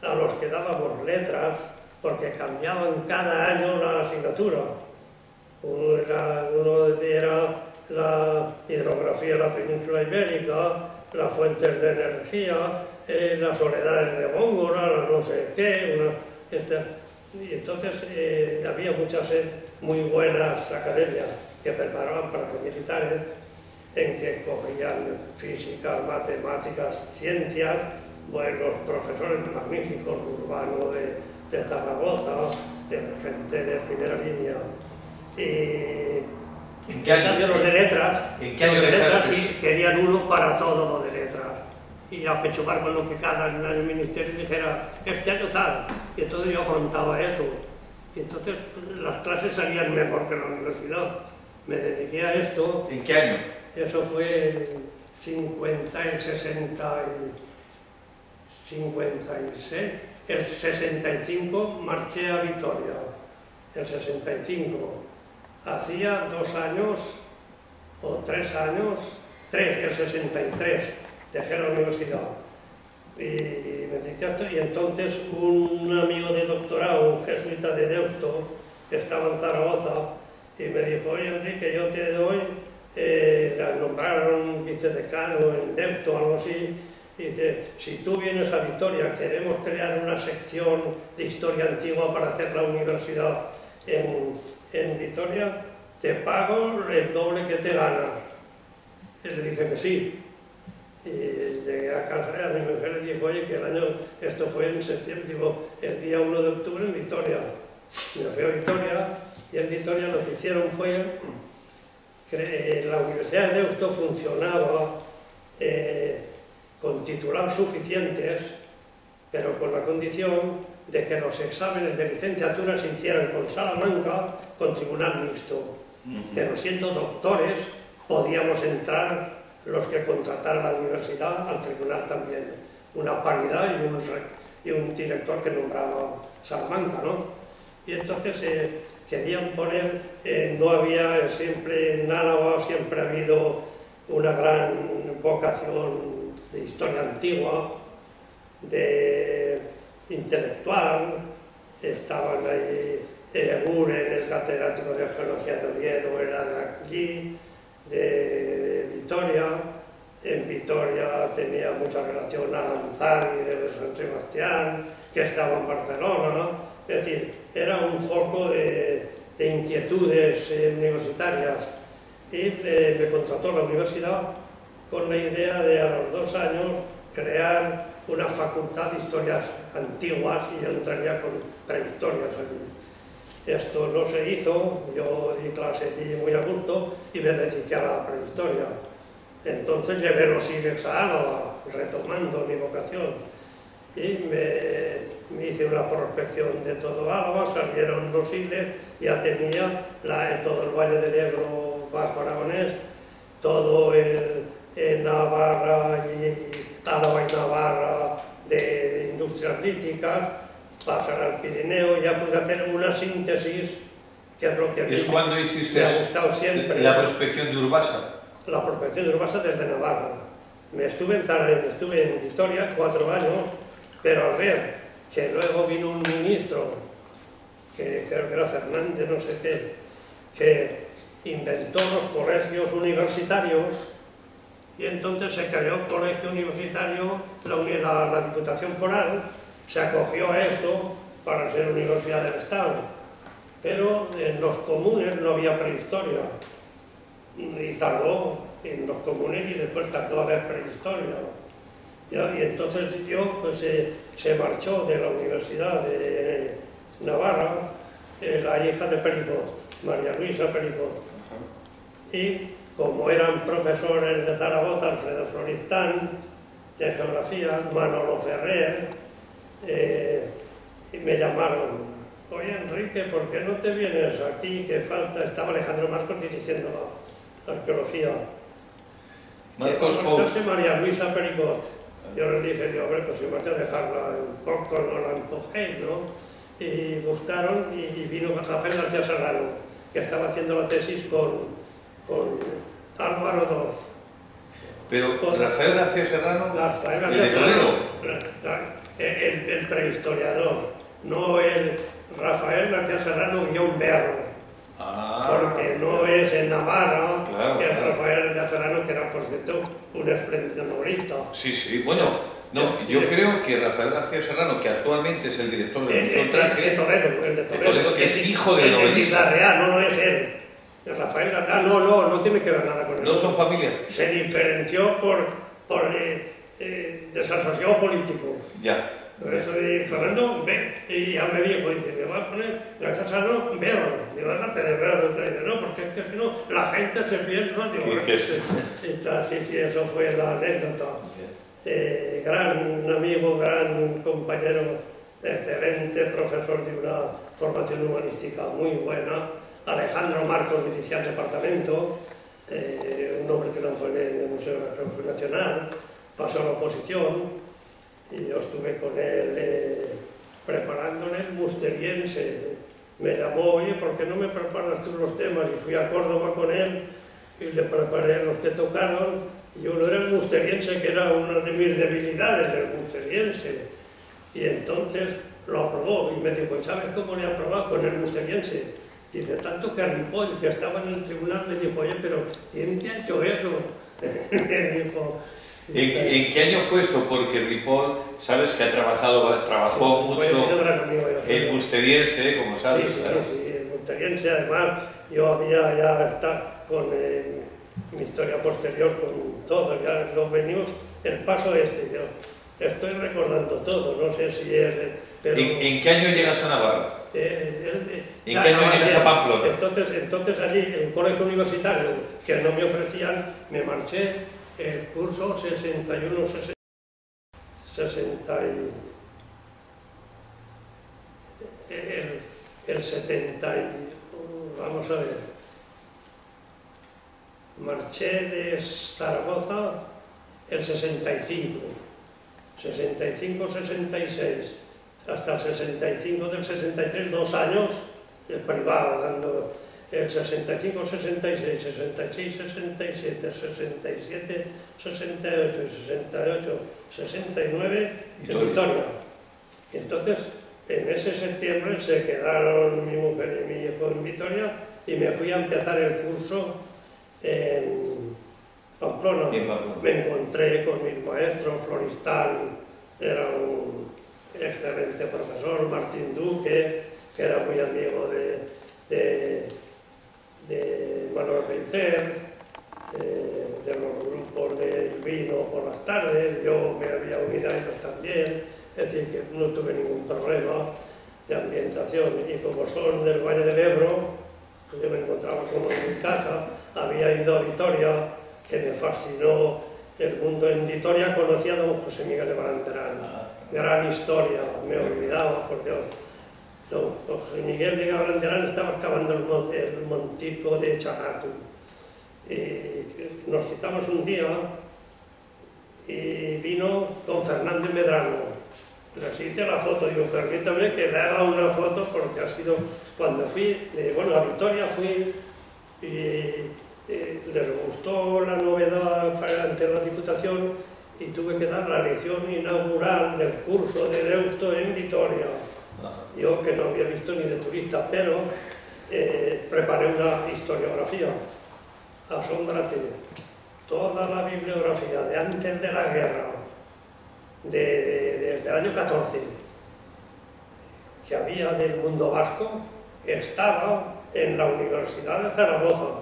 a los que dábamos letras, porque cambiaban cada año la asignatura. Uno era la hidrografía de la península ibérica, las fuentes de energía, las soledades de Góngora, no sé qué, y entonces había muchas muy buenas academias que preparaban para los militares, en que cogían física, matemáticas, ciencias, buenos profesores magníficos, Urbano de Zaragoza, gente de primera línea. ¿En qué año? Los de letras, ¿En qué año sí, querían uno para todo lo de letras. Y apechumar con lo que cada año el ministerio dijera: este año tal. Y entonces yo afrontaba eso. Y entonces las clases salían mejor que la universidad. Me dediqué a esto. ¿En qué año? Eso fue el 50, el 60 y 56. El 65 marché a Vitoria. El 65. Hacía 2 años o 3 años, el 63, dejé la universidad. Y me dediqué a esto, y entonces un amigo de doctorado, un jesuita de Deusto, que estaba en Zaragoza, y me dijo: oye, Enrique, yo te doy, la nombraron vicedecano en Deusto o algo así, y dice: si tú vienes a Vitoria, queremos crear una sección de historia antigua para hacer la universidad. en Vitoria te pago el doble que te ganas. Y le dije que sí. Y llegué a casa y a mi mujer le dijo, oye, que el año, esto fue en septiembre, digo, el día 1 de octubre en Vitoria. Me fui a Vitoria y en Vitoria lo que hicieron fue que la Universidad de Deusto funcionaba con titulados suficientes, pero con la condición de que los exámenes de licenciatura se hicieran con Salamanca, con tribunal mixto. Pero siendo doctores, podíamos entrar los que contratara la universidad al tribunal también. Una paridad y un director que nombraba Salamanca, ¿no? Y entonces querían poner, no había siempre en Álava, siempre ha habido una gran vocación de historia antigua, de intelectual, estaban ahí Eguren, el catedrático de Geología de Oviedo, era de aquí, de Vitoria. En Vitoria tenía mucha relación Aranzadi de San Sebastián, que estaba en Barcelona, ¿no? Es decir, era un foco de inquietudes universitarias. Y me contrató la universidad con la idea de a los 2 años crear una facultad de historias antiguas y yo entraría con prehistorias allí. Esto no se hizo, yo di clase allí muy a gusto y me dediqué a la prehistoria. Entonces llevé los IBEX a Álava, retomando mi vocación, y me hice una prospección de todo Álava, salieron los IBEX, ya tenía todo el Valle del Ebro bajo aragonés, todo el Navarra y Álava y Navarra de industrias líticas, pasar al Pirineo, ya pude hacer una síntesis, que es lo que ¿Es cuando hiciste me ha gustado siempre. La prospección de Urbasa? La prospección de Urbasa desde Navarra. Estuve en Vitoria 4 años, pero al ver que luego vino un ministro, que creo que era Fernández, no sé qué, que inventó los colegios universitarios, y entonces se creó el colegio universitario, la Diputación Foral se acogió a esto para ser universidad del Estado, pero en los comunes no había prehistoria, y tardó en los comunes y después tardó a haber prehistoria. Y entonces yo pues, se marchó de la Universidad de Navarra la hija de Pericot, María Luisa Pericot, y como eran profesores de Zaragoza, Alfredo Floristán, de Geografía, Manolo Ferrer, y me llamaron, oye Enrique, ¿por qué no te vienes aquí? Que falta, estaba Alejandro Marcos dirigiendo la arqueología. Marcos Pous. María Luisa Pericot. Yo le dije, digo, hombre, pues si vas a dejarla un poco, no la empujéis, ¿no? Y buscaron y vino Rafael García Serrano, que estaba haciendo la tesis con Álvaro II. Pero Rafael García Serrano, Rafael ¿el García de Toledo? El prehistoriador, no el Rafael García Serrano _Berro. Porque no es en Navarra, claro, que es claro. Rafael García Serrano, que era, por cierto, un espléndido novelista. Sí, sí, bueno, no, yo creo que Rafael García Serrano, que actualmente es el director del Museo del Traje, el de Toledo, es hijo del novelista. Es Real, no es él. Rafael García, no tiene que ver nada con él. ¿No son familia? Se diferenció por desasosiego político. Ya. Por eso Fernando, y ya me dijo, dice, me voy a poner García Serrano Berro. Digo, déjate de Berro. Dice, no, porque es que si no, la gente se piensa, digo, sí, eso fue la anécdota. Gran amigo, gran compañero, excelente profesor de una formación humanística muy buena. Alejandro Marcos dirigía el departamento, un hombre que no fue en el Museo Arqueológico Nacional, pasó a la oposición y yo estuve con él preparándole el musteriense. Me llamó, oye, ¿por qué no me preparas tú los temas? Y fui a Córdoba con él y le preparé los que tocaron. Y uno era el musteriense, que era una de mis debilidades, el musteriense. Y entonces lo aprobó y me dijo, ¿sabes cómo le he aprobado con el musteriense? Dice, tanto que a Ripoll, que estaba en el tribunal, le dijo, oye, pero ¿quién te ha hecho eso? Me dijo... ¿En qué año fue esto? Porque Ripoll, sabes que trabajó mucho en musteriense, como sabes. Sí, claro. sí, experiencia. Además, yo había ya estado con mi historia posterior, con todo, ya lo venimos, el paso este, yo estoy recordando todo, no sé si es... Pero, ¿En qué año llegas a Navarra? ¿En qué año llegas a Pamplona? Entonces allí, en un colegio universitario, que no me ofrecían, me marché el curso 61-60 el 70 vamos a ver, marché de Zaragoza el 65, 65-66, hasta el 65 del 63, 2 años privado, dando el 65, 66, 66, 67, 67, 68 y 68, 69 en Vitoria. Y entonces, en ese septiembre se quedaron mi mujer y mi hijo en Vitoria y me fui a empezar el curso en Pamplona. Me encontré con mi maestro Floristán, era un excelente profesor, Martín Duque, que era muy amigo de Manuel Reicer, de los grupos del vino por las tardes. Yo me había unido a ellos también, es decir, que no tuve ningún problema de ambientación. Y como son del Valle del Ebro, pues yo me encontraba como en mi casa, había ido a Vitoria, que me fascinó el mundo en Vitoria. Conocí a don José Miguel de Baranderán, gran historia, me olvidaba, por Dios. Don José Miguel de Baranderán estaba excavando el montico de Chagatu. Y nos citamos un día y vino don Fernández Medrano. Les hice la foto, digo, permítame que le haga una foto porque ha sido cuando fui, bueno, a Vitoria fui y les gustó la novedad ante la Diputación y tuve que dar la lección inaugural del curso de Deusto en Vitoria. Yo que no había visto ni de turista, pero preparé una historiografía. Asómbrate, toda la bibliografía de antes de la guerra, desde el año 14, que había del mundo vasco, estaba en la Universidad de Zaragoza.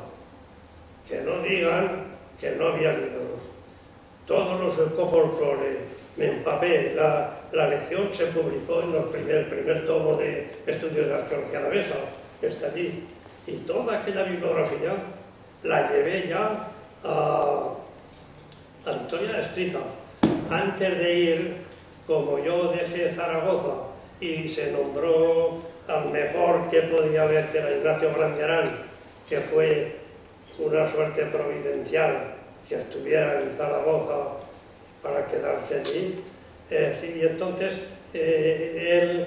Que no digan que no había libros. Todos los ecofolclores, me empapé. La lección se publicó en el primer tomo de Estudios de Arqueología Alavesa, que está allí. Y toda aquella bibliografía la llevé ya a Vitoria escrita. Antes de ir, como yo dejé Zaragoza y se nombró al mejor que podía haber, que era Ignacio Grandiarán, que fue una suerte providencial que estuviera en Zaragoza para quedarse allí. Y entonces él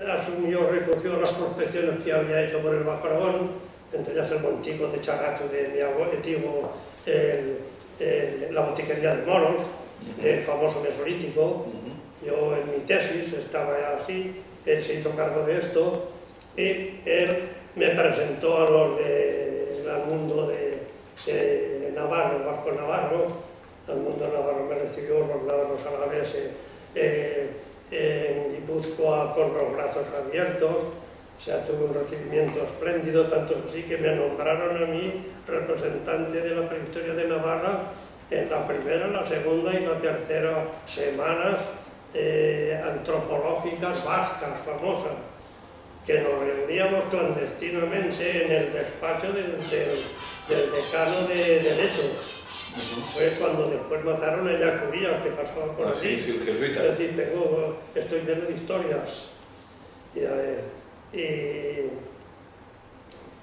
asumió, recogió las prospecciones que había hecho por el Bajo Aragón, entre ellas el montico de Chagatu de mi abuelo, la botiquería de Moros, el famoso mesolítico. Yo en mi tesis estaba así, él se hizo cargo de esto y él me presentó al mundo de Navarro, Vasco Navarro. Al mundo navarro me recibió los navarros alaveses en Guipúzcoa con los brazos abiertos. O sea, tuve un recibimiento espléndido, tanto así que me nombraron a mí representante de la prehistoria de Navarra en la primera, la segunda y la tercera semanas antropológicas vascas famosas, que nos reuníamos clandestinamente en el despacho del decano de Derecho. Fue cuando después mataron a Yacuría, que pasaba por allí. Sí, jesuita. Es decir, estoy lleno de historias. Y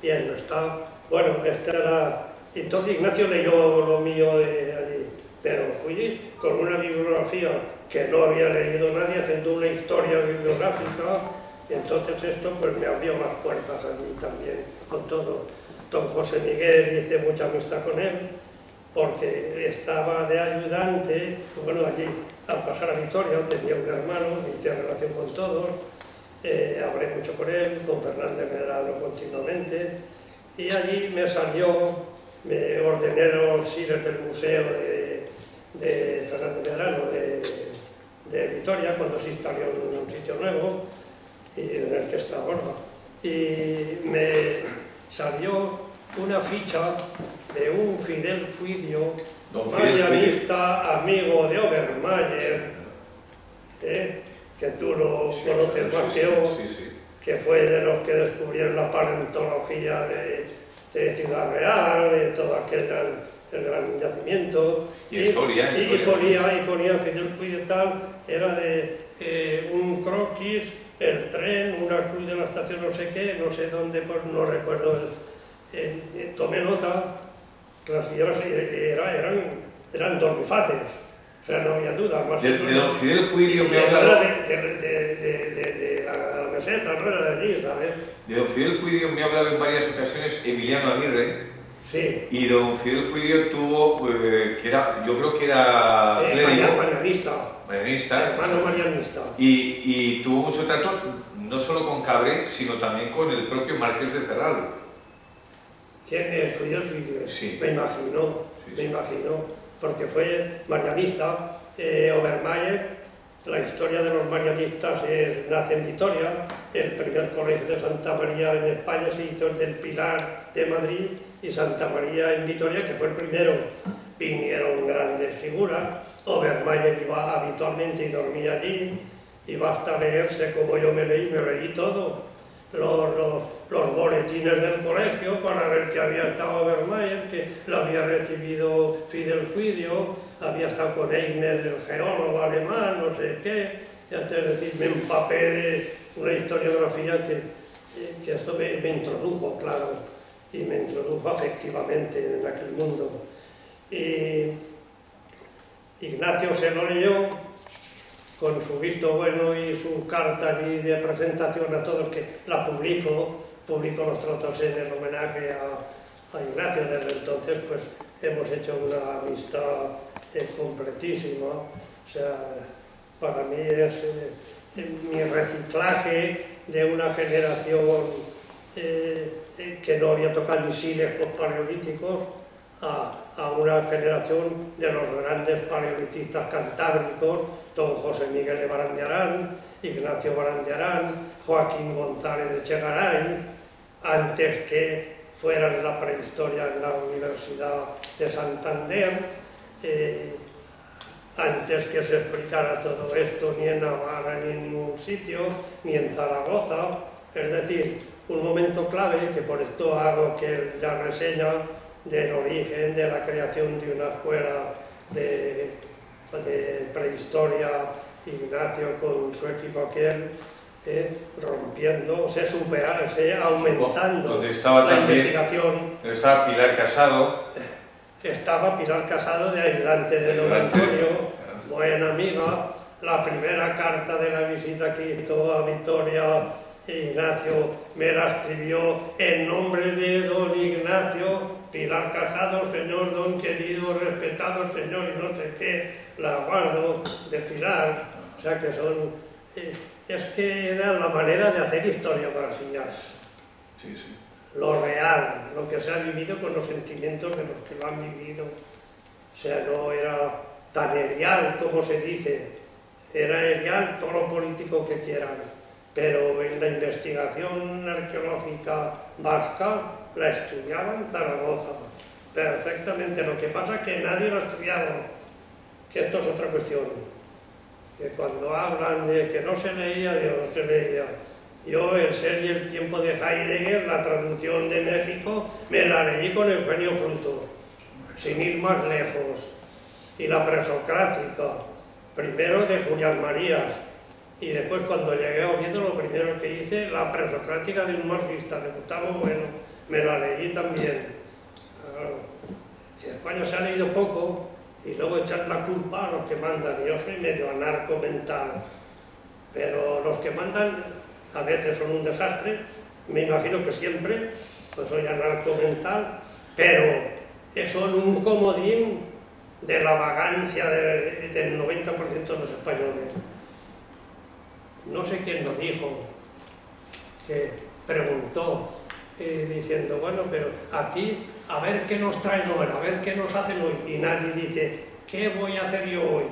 bien, está. Bueno, esta era. Entonces Ignacio leyó lo mío de allí, pero fui con una bibliografía que no había leído nadie, haciendo una historia bibliográfica, y entonces esto pues me abrió las puertas allí también, con todo. Don José Miguel, hice mucha amistad con él, porque estaba de ayudante, bueno, allí, al pasar a Vitoria, tenía un hermano, hice relación con todos, hablé mucho con él, con Fernández Medrano continuamente, y allí me me ordené los sires del museo de Fernández Medrano de Vitoria, cuando se instaló en un sitio nuevo, y en el que está ahora. y me salió una ficha de un Fidel Fuidio, marianista, amigo de Obermayer, que tú lo conoces más que yo, que fue de los que descubrieron la paleontología de Ciudad Real, de todo aquel gran yacimiento. Y ponía Fidel Fuidio tal, era de un croquis, el tren, una cruz de la estación no sé qué, no sé dónde, pues no recuerdo. Tomé nota, que las guías eran dormifaces, o sea, no había duda. Más de don Fidel Fuidio me ha hablado... de la meseta, no era de allí, ¿sabes? De don Fidel Fuidio me ha hablado en varias ocasiones Emiliano Aguirre. Sí. Y don Fidel Fuidio tuvo, que era, yo creo que era clérigo, marianista, hermano marianista. Y tuvo mucho trato, no solo con Cabré, sino también con el propio Marqués de Cerralbo. ¿Quién? Fidel Fuidio. Sí. Me imagino, porque fue marianista. Obermayer, la historia de los marianistas nace en Vitoria. El primer colegio de Santa María en España se hizo el del Pilar de Madrid y Santa María en Vitoria, que fue el primero. Vinieron grandes figuras. Obermayer iba habitualmente y dormía allí, y basta leerse como yo me leí todo. Los boletines del colegio para ver que había estado Obermayer, que lo había recibido Fidel Fuidio, había estado con Einer, el geólogo alemán, no sé qué. Es decir, me empapé de una historiografía que esto me introdujo, claro, y me introdujo afectivamente en aquel mundo. Y Ignacio se lo leyó con su visto bueno y su carta de presentación a todos, que la publico los trozos en el homenaje a Ignacio. Desde entonces pues hemos hecho una amistad completísima. O sea, para mí es mi reciclaje de una generación que no había tocado ni sílex paleolíticos a una generación de los grandes paleolitistas cantábricos, don José Miguel de Barandiarán, Ignacio Barandiarán, Joaquín González de Chegaray, antes que fueran la prehistoria en la Universidad de Santander, antes que se explicara todo esto ni en Navarra ni en ningún sitio, ni en Zaragoza. Es decir, un momento clave, que por esto hago que la reseña del origen de la creación de una escuela de prehistoria, Ignacio con su equipo aquel, rompiendo, aumentando donde estaba la también, investigación. Estaba Pilar Casado. Estaba Pilar Casado de ayudante de don Antonio, buena amiga. La primera carta de la visita que hizo a Vitoria, Ignacio me la escribió en nombre de don Ignacio, Pilar Casado, señor don querido, respetado señor y no sé qué, la guardo de Pilar. O sea que es que era la manera de hacer historia brasillas. Sí, sí. Lo real, lo que se ha vivido con los sentimientos de los que lo han vivido. O sea, no era tan erial como se dice, era erial todo lo político que quieran, pero en la investigación arqueológica vasca la estudiaba en Zaragoza perfectamente. Lo que pasa es que nadie lo ha estudiado, que esto es otra cuestión, que cuando hablan de que no se leía, no se leía. Yo, El ser y el tiempo de Heidegger, la traducción de México, me la leí con Eugenio Frutos, sin ir más lejos. Y la presocrática, primero de Julián Marías, y después cuando llegué a Oviedo, lo primero que hice, la presocrática de un marxista, de Gustavo Bueno, me la leí también. Que en España se ha leído poco, y luego echar la culpa a los que mandan. Yo soy medio anarco mental, pero los que mandan a veces son un desastre, me imagino que siempre, pues soy anarco mental, pero son un comodín de la vagancia del 90% de los españoles. No sé quién nos dijo, que preguntó, diciendo, bueno, pero aquí, a ver qué nos traen hoy, a ver qué nos hacen hoy, y nadie dice, ¿qué voy a hacer yo hoy?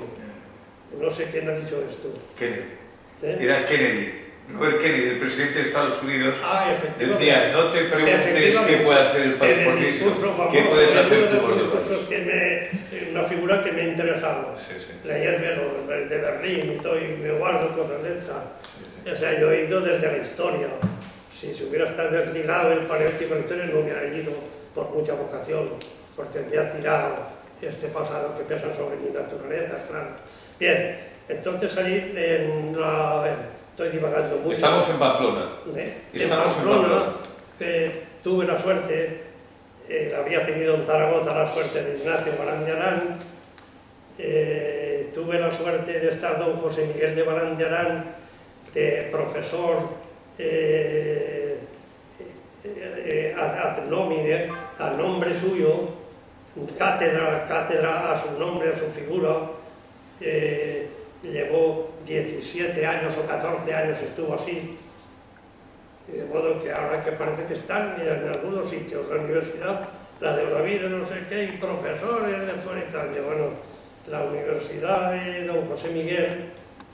No sé quién ha dicho esto. Kennedy. Era Kennedy. Robert Kennedy, el presidente de Estados Unidos, decía, no te preguntes qué puede hacer el país por mí, qué puedes hacer tú por el país. Una figura que me ha interesado. Sí, sí. Leerme el de Berlín y todo, y me guardo cosas de estas. Sí. O sea, yo he ido desde la historia. Si se hubiera estado desligado el paleolítico de la historia, no hubiera ido por mucha vocación, porque me ha tirado este pasado que pesa sobre mi naturaleza, claro. Bien, entonces salí en la... Estoy divagando mucho. Estamos en Pamplona. Estamos en Pamplona. Tuve la suerte, había tenido en Zaragoza la suerte de Ignacio Balán de Arán. Tuve la suerte de estar don José Miguel de Balán de Arán, de profesor ad nomine, a nombre suyo, cátedra a su nombre, a su figura. Llevó 17 años o 14 años, estuvo así, de modo que ahora que parece que están en algunos sitios, la universidad, la de Olavide, no sé qué, y profesores de fuera y tal. Bueno, la universidad de don José Miguel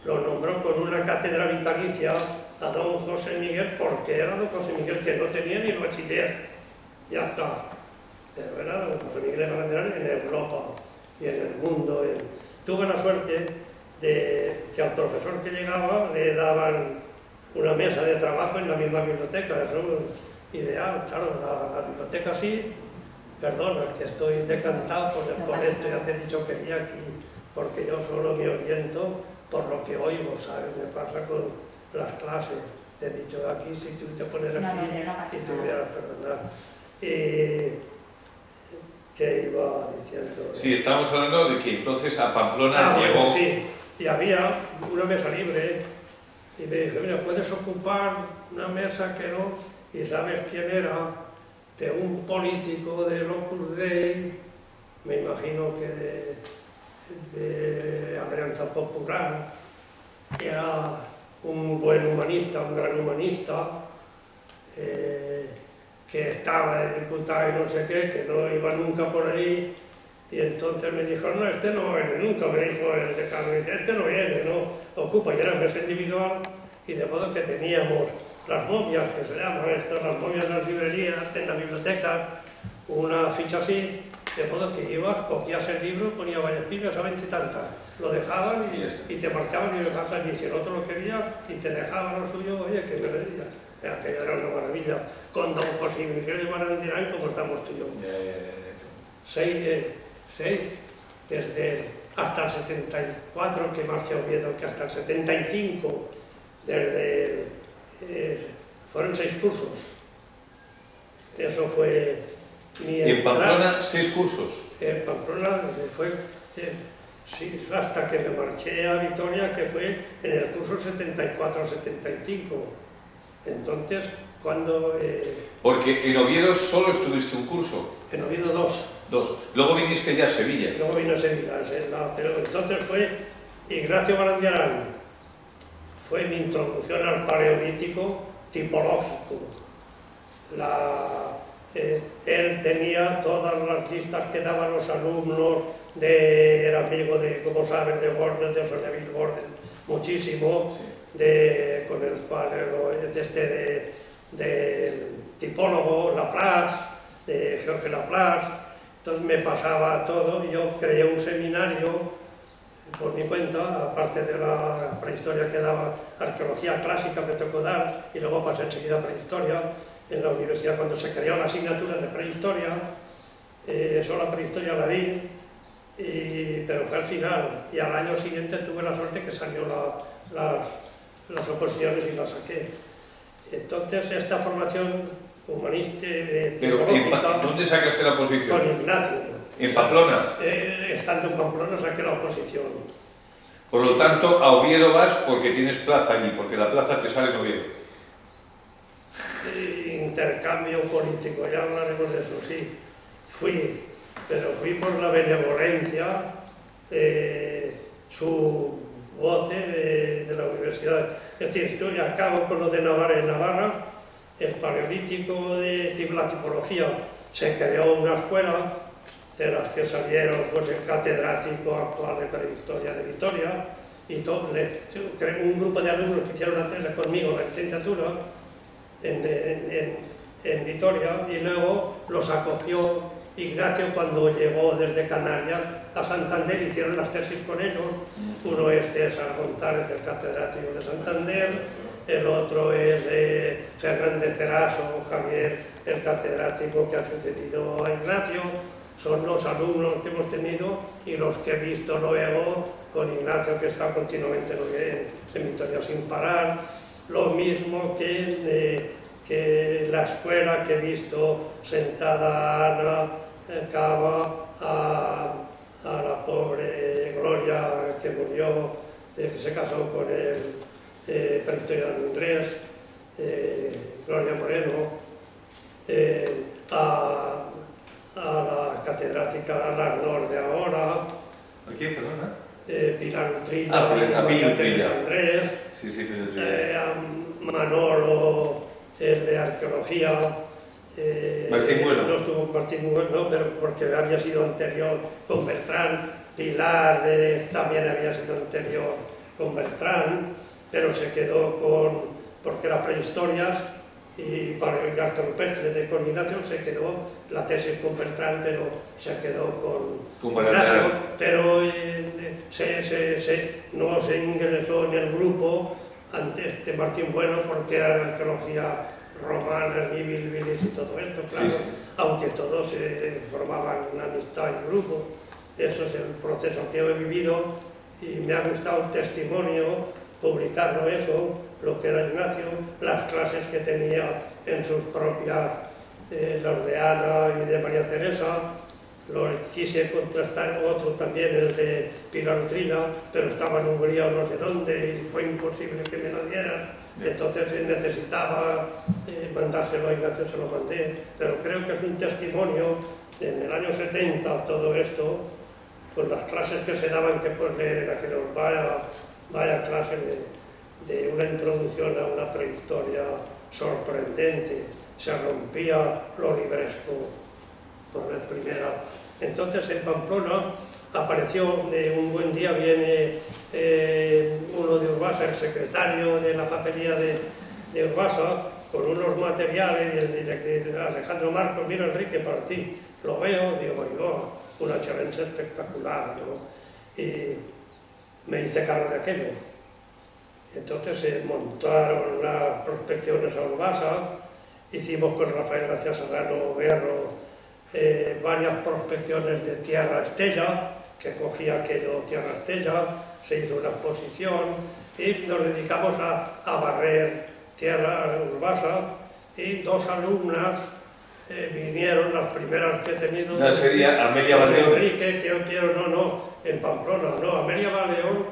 lo nombró con una cátedra vitalicia a don José Miguel, porque era don José Miguel que no tenía ni bachiller, ya está. Pero era don José Miguel en Europa y en el mundo. Tuve la suerte de que al profesor que llegaba le daban una mesa de trabajo en la misma biblioteca. Eso es ideal, claro, la biblioteca sí. Perdona, que estoy decantado por esto, ya te he dicho que vine aquí, porque yo solo me oriento por lo que oigo, ¿sabes? Me pasa con las clases. Te he dicho aquí, si tú te pones aquí, y tú hubieras perdonado. ¿Qué iba diciendo? Sí, estamos hablando de que entonces a Pamplona llegó... Sí, y había una mesa libre, y me dije, mira, puedes ocupar una mesa que no, y ¿sabes quién era? De un político del Opus Dei, me imagino que de Alianza Popular, que era un buen humanista, un gran humanista, que estaba de diputado y no sé qué, que no iba nunca por ahí, y entonces me dijo, no, este no viene nunca, me dijo el decano, este no viene, no ocupa, y era mesa individual, y de modo que teníamos las momias, que se llaman estas, las momias en las librerías, en la biblioteca, una ficha así, de modo que ibas, cogías el libro, ponía varias pilas a 20 y tantas, lo dejaban y te marchaban y lo dejabas allí, si el otro lo quería y te dejaban lo suyo, oye, que me decía, aquello era una maravilla, con don José Miguel de Balán de Arán, como estamos tú y yo. Seis, desde hasta el 74 que marché a Oviedo, que hasta el 75, fueron 6 cursos. Eso fue mi ¿Y en Pamplona 6 cursos? En Pamplona fue, sí, hasta que me marché a Vitoria, que fue en el curso 74-75. Entonces, cuando... Porque en Oviedo solo estuviste un curso. En Oviedo 2. Luego viniste ya a Sevilla. Luego vine a Sevilla, pero entonces fue Ignacio Balán de Arán. Fue mi introducción al paleolítico tipológico. Él tenía todas las listas que daban los alumnos, era amigo de, como sabes, de Gordon, de José Neville Gordon, muchísimo, sí. Con el cual del tipólogo Laplace, de George Laplace. Entonces me pasaba todo y yo creé un seminario por mi cuenta, aparte de la prehistoria que daba, arqueología clásica me tocó dar, y luego pasé enseguida a prehistoria en la universidad cuando se creó la asignatura de prehistoria. Solo la prehistoria la di, pero fue al final, y al año siguiente tuve la suerte que salió las oposiciones y las saqué. Entonces esta formación humanista ¿Pero dónde sacaste la oposición? Con Ignacio. ¿En Pamplona? Estando en Pamplona saqué la oposición. Por lo tanto, a Oviedo vas porque tienes plaza allí, porque la plaza te sale en Oviedo. Intercambio político, ya hablaremos de eso, sí. Pero fui por la benevolencia, su voce de la universidad. Es decir, estoy a cabo con lo de Navarra en Navarra, el paleolítico de la tipología. Se creó una escuela de las que salieron pues, el catedrático actual de prehistoria de Vitoria, y todo, un grupo de alumnos que hicieron la tesis conmigo en la licenciatura en Vitoria, y luego los acogió Ignacio cuando llegó desde Canarias a Santander, hicieron las tesis con ellos. Uno es César González, el catedrático de Santander, el otro es Fernández Eraso, Javier, el catedrático que ha sucedido a Ignacio. Son los alumnos que hemos tenido y los que he visto luego con Ignacio, que está continuamente en Vitoria sin parar. Lo mismo que la escuela que he visto sentada Ana Cava, a la pobre Gloria que murió, que se casó con el presbiteriano inglés, Gloria Moreno, a la catedrática Lardor de ahora. ¿A quién, perdona? Pilar Utrilla, Andrés, a Manolo, el de arqueología. Martín Bueno. No estuvo Martín Bueno, pero porque había sido anterior con Bertrán. Pilar también había sido anterior con Bertrán, pero se quedó porque era prehistorias, y para el arte rupestre de con Ignacio se quedó la tesis con Bertrán, pero se quedó con Ignacio, pero no se ingresó en el grupo antes de Martín Bueno porque era la arqueología romana, Bilbilis y todo esto, claro, sí. Aunque todos formaban una amistad y grupo. Eso es el proceso que he vivido y me ha gustado el testimonio, publicarlo eso, lo que era Ignacio, las clases que tenía en sus propias, los de Ana y de María Teresa. Lo quise contrastar otro también, el de Pilar Utrilla, pero estaba en Hungría o no sé dónde y fue imposible que me lo dieran. Entonces necesitaba mandárselo a Ignacio, se lo mandé, pero creo que es un testimonio. En el año 70 todo esto, con las clases que se daban, que pues leer en aquellos vaya clase de una introducción a una prehistoria sorprendente, se rompía lo libresco por vez primera. Entonces en Pamplona apareció, un buen día viene uno de Urbasa, el secretario de la facería de Urbasa, con unos materiales, y el Alejandro Marcos, mira Enrique, para ti, lo veo, digo, oigo, una challenge espectacular, ¿no? Y me hice cargo de aquello. Entonces se montaron las prospecciones a Urbasa, hicimos con Rafael García Serrano Berro varias prospecciones de Tierra Estella, que cogía aquello Tierra Estella, se hizo una exposición y nos dedicamos a barrer Tierra Urbasa, y dos alumnas vinieron, las primeras que he tenido. ¿No sería Amelia Valleón? Enrique, en Pamplona, no, Amelia Valleón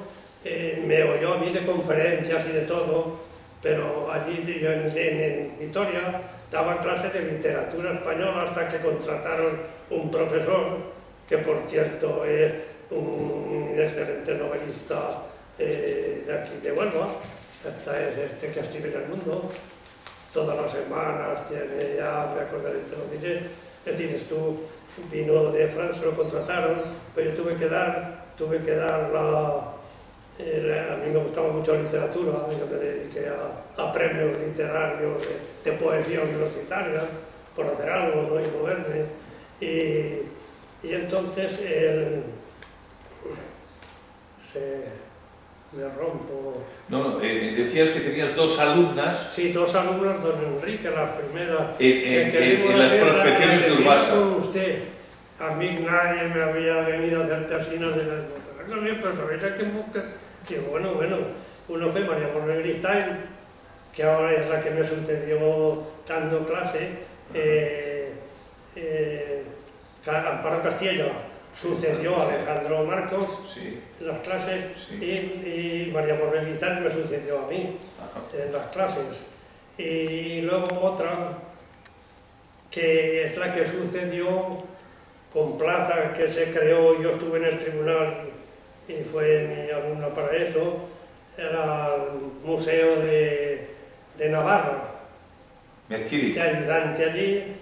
me oyó a mí de conferencias y de todo, pero allí yo en Vitoria daba clases de literatura española hasta que contrataron un profesor, que por cierto es un excelente novelista de aquí de Huelva, es que escribe en El Mundo, todas las semanas tiene, ya me acordaré, te lo diré. Es decir, vino de Francia, lo contrataron, pero yo tuve que dar a mí me gustaba mucho la literatura, yo me dediqué a premios literarios de poesía universitaria, por hacer algo, ¿no? Y moverme. Y entonces me rompo. No, decías que tenías dos alumnas. Sí, dos alumnas, don Enrique, la primera. En las prospecciones de Urbasa. Usted, a mí nadie me había venido a hacer tesinas de la pero sabéis a quién buscar. Digo, bueno, uno fue María Morel Gristain, que ahora es la que me sucedió dando clase, Amparo Castilla sucedió a Alejandro Marcos, sí, en las clases, sí, y María Morel Gristain me sucedió a mí en las clases. Y luego otra, que es la que sucedió con Plaza, que se creó, yo estuve en el tribunal y fue mi alumna para eso, era el Museo de Navarra, de ayudante allí,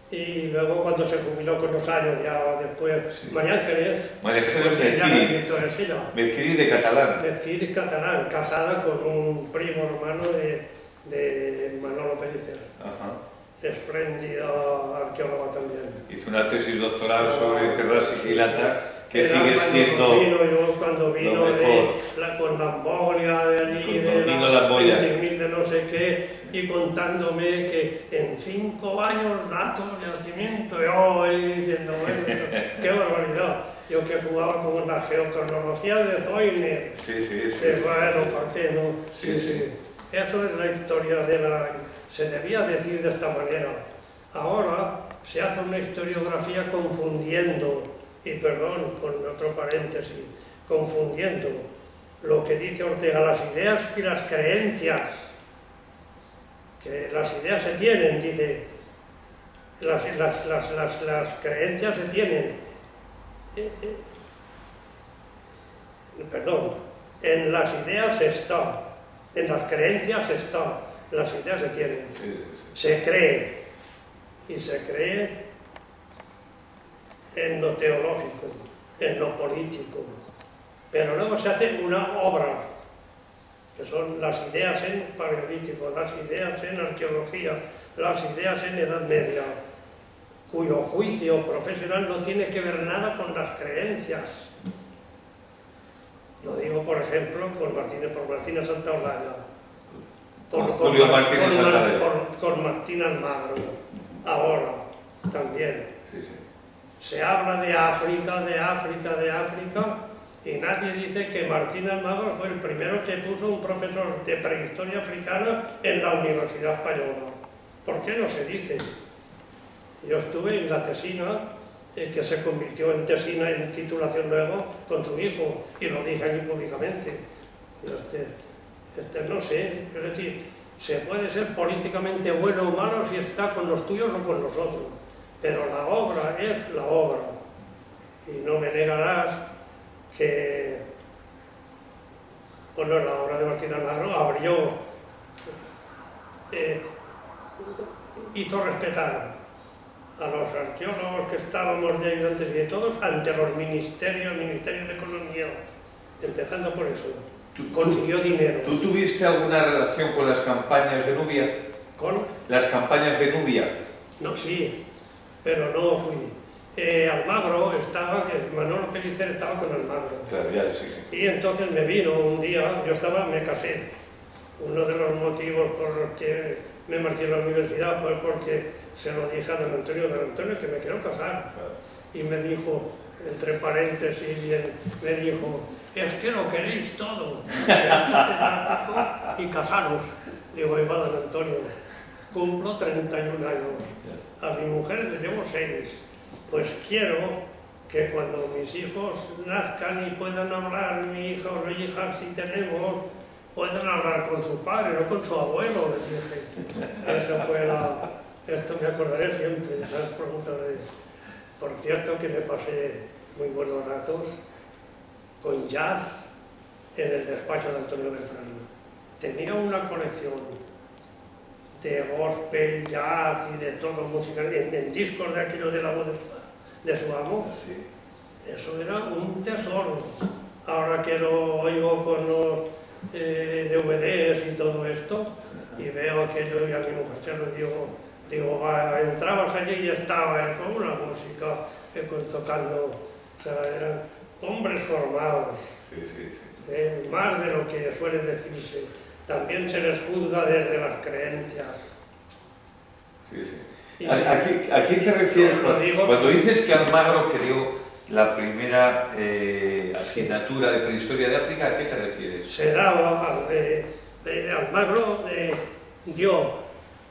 y luego cuando se jubiló con los años, ya después, Sí. María Ángeles, María Ángeles pues ella Mezquiri. es Víctor Esquella. Mezquiri de catalán. Mezquiri catalán, casada con un primo hermano de Manolo Pellicer. Ajá. Espléndida arqueóloga también. Hizo una tesis doctoral sobre Terra Sigillata, que Era sigue siendo cuando vino lo mejor. con la embolia de allí, Cuando de vino la embolia. 20.000 de no sé qué, y contándome que en 5 años datos de nacimiento, yo ahí diciendo, bueno, qué barbaridad. Yo que jugaba con la geocronología de Zoiner. Sí, sí, sí. Que bueno, ¿para qué no? Sí, sí. Eso es la historia de la... Se debía decir de esta manera. Ahora se hace una historiografía confundiendo, y perdón, con otro paréntesis, confundiendo lo que dice Ortega, las ideas y las creencias. Que las ideas se tienen, dice, las creencias se tienen. Perdón, en las ideas está, en las creencias está, las ideas se tienen. Sí, sí, sí. Se cree, y se cree en lo teológico, en lo político, pero luego se hace una obra, que son las ideas en paleolítico, las ideas en arqueología, las ideas en Edad Media, cuyo juicio profesional no tiene que ver nada con las creencias. Lo digo, por ejemplo, por Martina Santaolalla, Julio Martínez Santaolalla. con Martín Almagro, ahora también. Sí, sí. Se habla de África, y nadie dice que Martín Almagro fue el primero que puso un profesor de prehistoria africana en la Universidad Española. ¿Por qué no se dice? Yo estuve en la tesina, que se convirtió en tesina en titulación luego, con su hijo, y lo dije allí públicamente. No sé, es decir, se puede ser políticamente bueno o malo si está con los tuyos o con los otros, pero la obra es la obra. Y no me negarás que, bueno, la obra de Martín Almagro abrió, hizo respetar a los arqueólogos que estábamos de ayudantes y de todos ante los ministerios de Economía, empezando por eso. Consiguió dinero. ¿Tú tuviste alguna relación con las campañas de Nubia? ¿Con? Las campañas de Nubia. No, sí, pero no fui. Almagro estaba, Manolo Pellicer estaba con Almagro. Claro, ya, sí, sí. Y entonces me vino un día, me casé. Uno de los motivos por los que me marché a la universidad fue porque se lo dije a don Antonio, que me quiero casar. Y me dijo, entre paréntesis, me dijo, es que lo queréis todo. Y casaros. Digo, ahí va don Antonio, cumplo 31 años. A mi mujer le llevo 6. Pues quiero que cuando mis hijos nazcan y puedan hablar, mi hijo o hija, si tenemos, puedan hablar con su padre, no con su abuelo. Eso fue esto me acordaré siempre de esas preguntas. Por cierto que me pasé muy buenos ratos con jazz en el despacho de Antonio Beltrán. Tenía una colección de gospel, jazz y de todo música, en discos de aquello de la voz de su amo. Sí. Eso era un tesoro. Ahora que lo oigo con los DVDs y todo esto, y veo aquello y a mi mujer se lo digo, entrabas allí y estaba él con una música tocando, o sea, eran hombres formados, Sí, sí, sí. más de lo que suele decirse. También se les juzga desde las creencias. Sí, sí. Y ¿A quién te refieres cuando dices que Almagro creó la primera asignatura de prehistoria de África? ¿A qué te refieres? Se daba, Almagro dio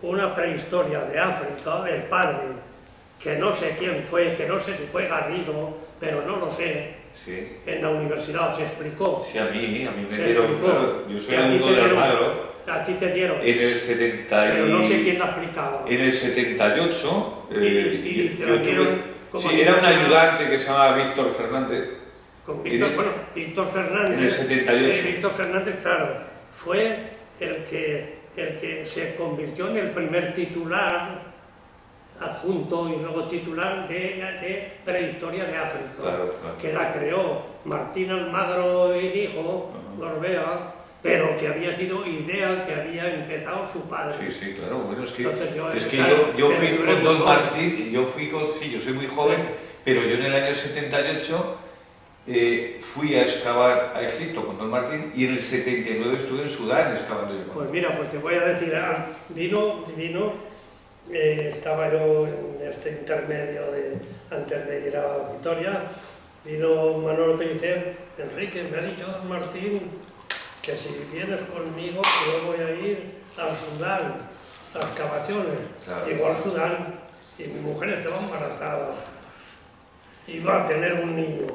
una prehistoria de África, el padre, que no sé quién fue, que no sé si fue Garrido, pero no lo sé. Sí. En la universidad se explicó. Sí, a mí me Se dieron, explicó. claro, yo soy Y a ti alumno te de dieron. Almagro. A ti te dieron. En el 70 Pero no sé quién la explicaba. En el 78, y te lo dieron como sí, si era un fuera- ayudante que se llamaba Víctor Fernández. Con Víctor, Víctor Fernández. En el 78. Víctor Fernández, claro, fue el que se convirtió en el primer titular adjunto y luego titular de Prehistoria de África, claro. Que la creó Martín Almagro el hijo, Gorbea, pero que había sido idea que había empezado su padre. Sí, claro, bueno, es que, Entonces, yo fui con Don Martín, yo soy muy joven, pero yo en el año 78 fui a excavar a Egipto con Don Martín y en el 79 estuve en Sudán excavando yo. Pues mira, pues te voy a decir, estaba yo en este intermedio antes de ir a Vitoria, vino Manolo Pellicer, Enrique, me ha dicho Don Martín que si vienes conmigo yo voy a ir al Sudán, a las excavaciones, claro. Digo al Sudán, y mi mujer estaba embarazada, iba a tener un niño,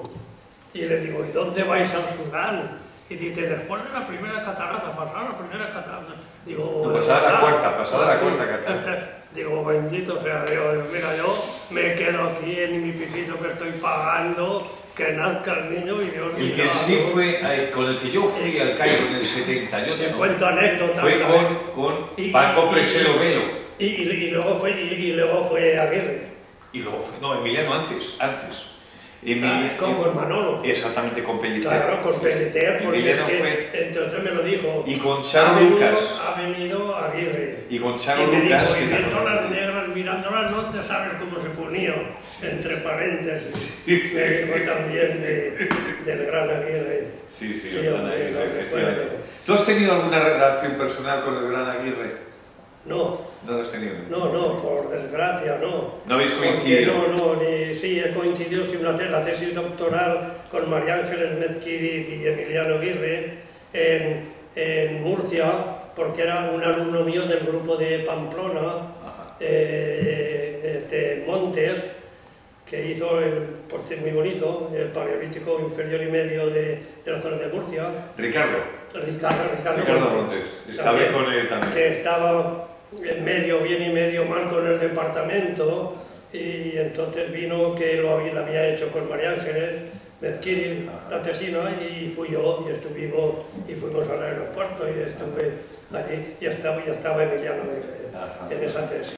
y le digo, ¿y dónde vais al Sudán? Y dice, después de la primera catarata, pasada la primera catarata. Digo, no, pasada la cuarta catarata. Digo, bendito sea Dios, mira, yo me quedo aquí en mi pisito que estoy pagando, que nazca el niño y Dios... El que sí fue, con el que yo fui al Cairo en el 78, te cuento anécdotas, fue con Paco Preselo Melo. Y luego fue Aguirre. Y luego fue, no, Emiliano antes. Con Manolo. Exactamente, con Pellicer. Claro, con Pellicer, porque entonces me lo dijo. Y con Charo Lucas. Ha venido Aguirre. Y con Charo Lucas. Y viendo las negras, mirando las noches, ¿sabes cómo se ponía? Entre paréntesis. Me dijo también del gran Aguirre. Sí, el gran Aguirre, efectivamente. ¿Tú has tenido alguna relación personal con el gran Aguirre? No. ¿No lo has tenido? No, por desgracia, no. ¿No habéis coincidido? Sí, he coincidido sin la tesis doctoral con María Ángeles Mezquiriz y Emiliano Aguirre en Murcia, porque era un alumno mío del grupo de Pamplona, de Montes, que hizo el postre muy bonito, el paleolítico inferior y medio de la zona de Murcia. Ricardo Montes. Estaba con él también. Que estaba en medio bien y medio mal con el departamento, y entonces vino que lo había hecho con María Ángeles Mezquiriz, la tesina, y fui yo, y fuimos al aeropuerto y estuve allí, y estaba Emiliano en esa tesis.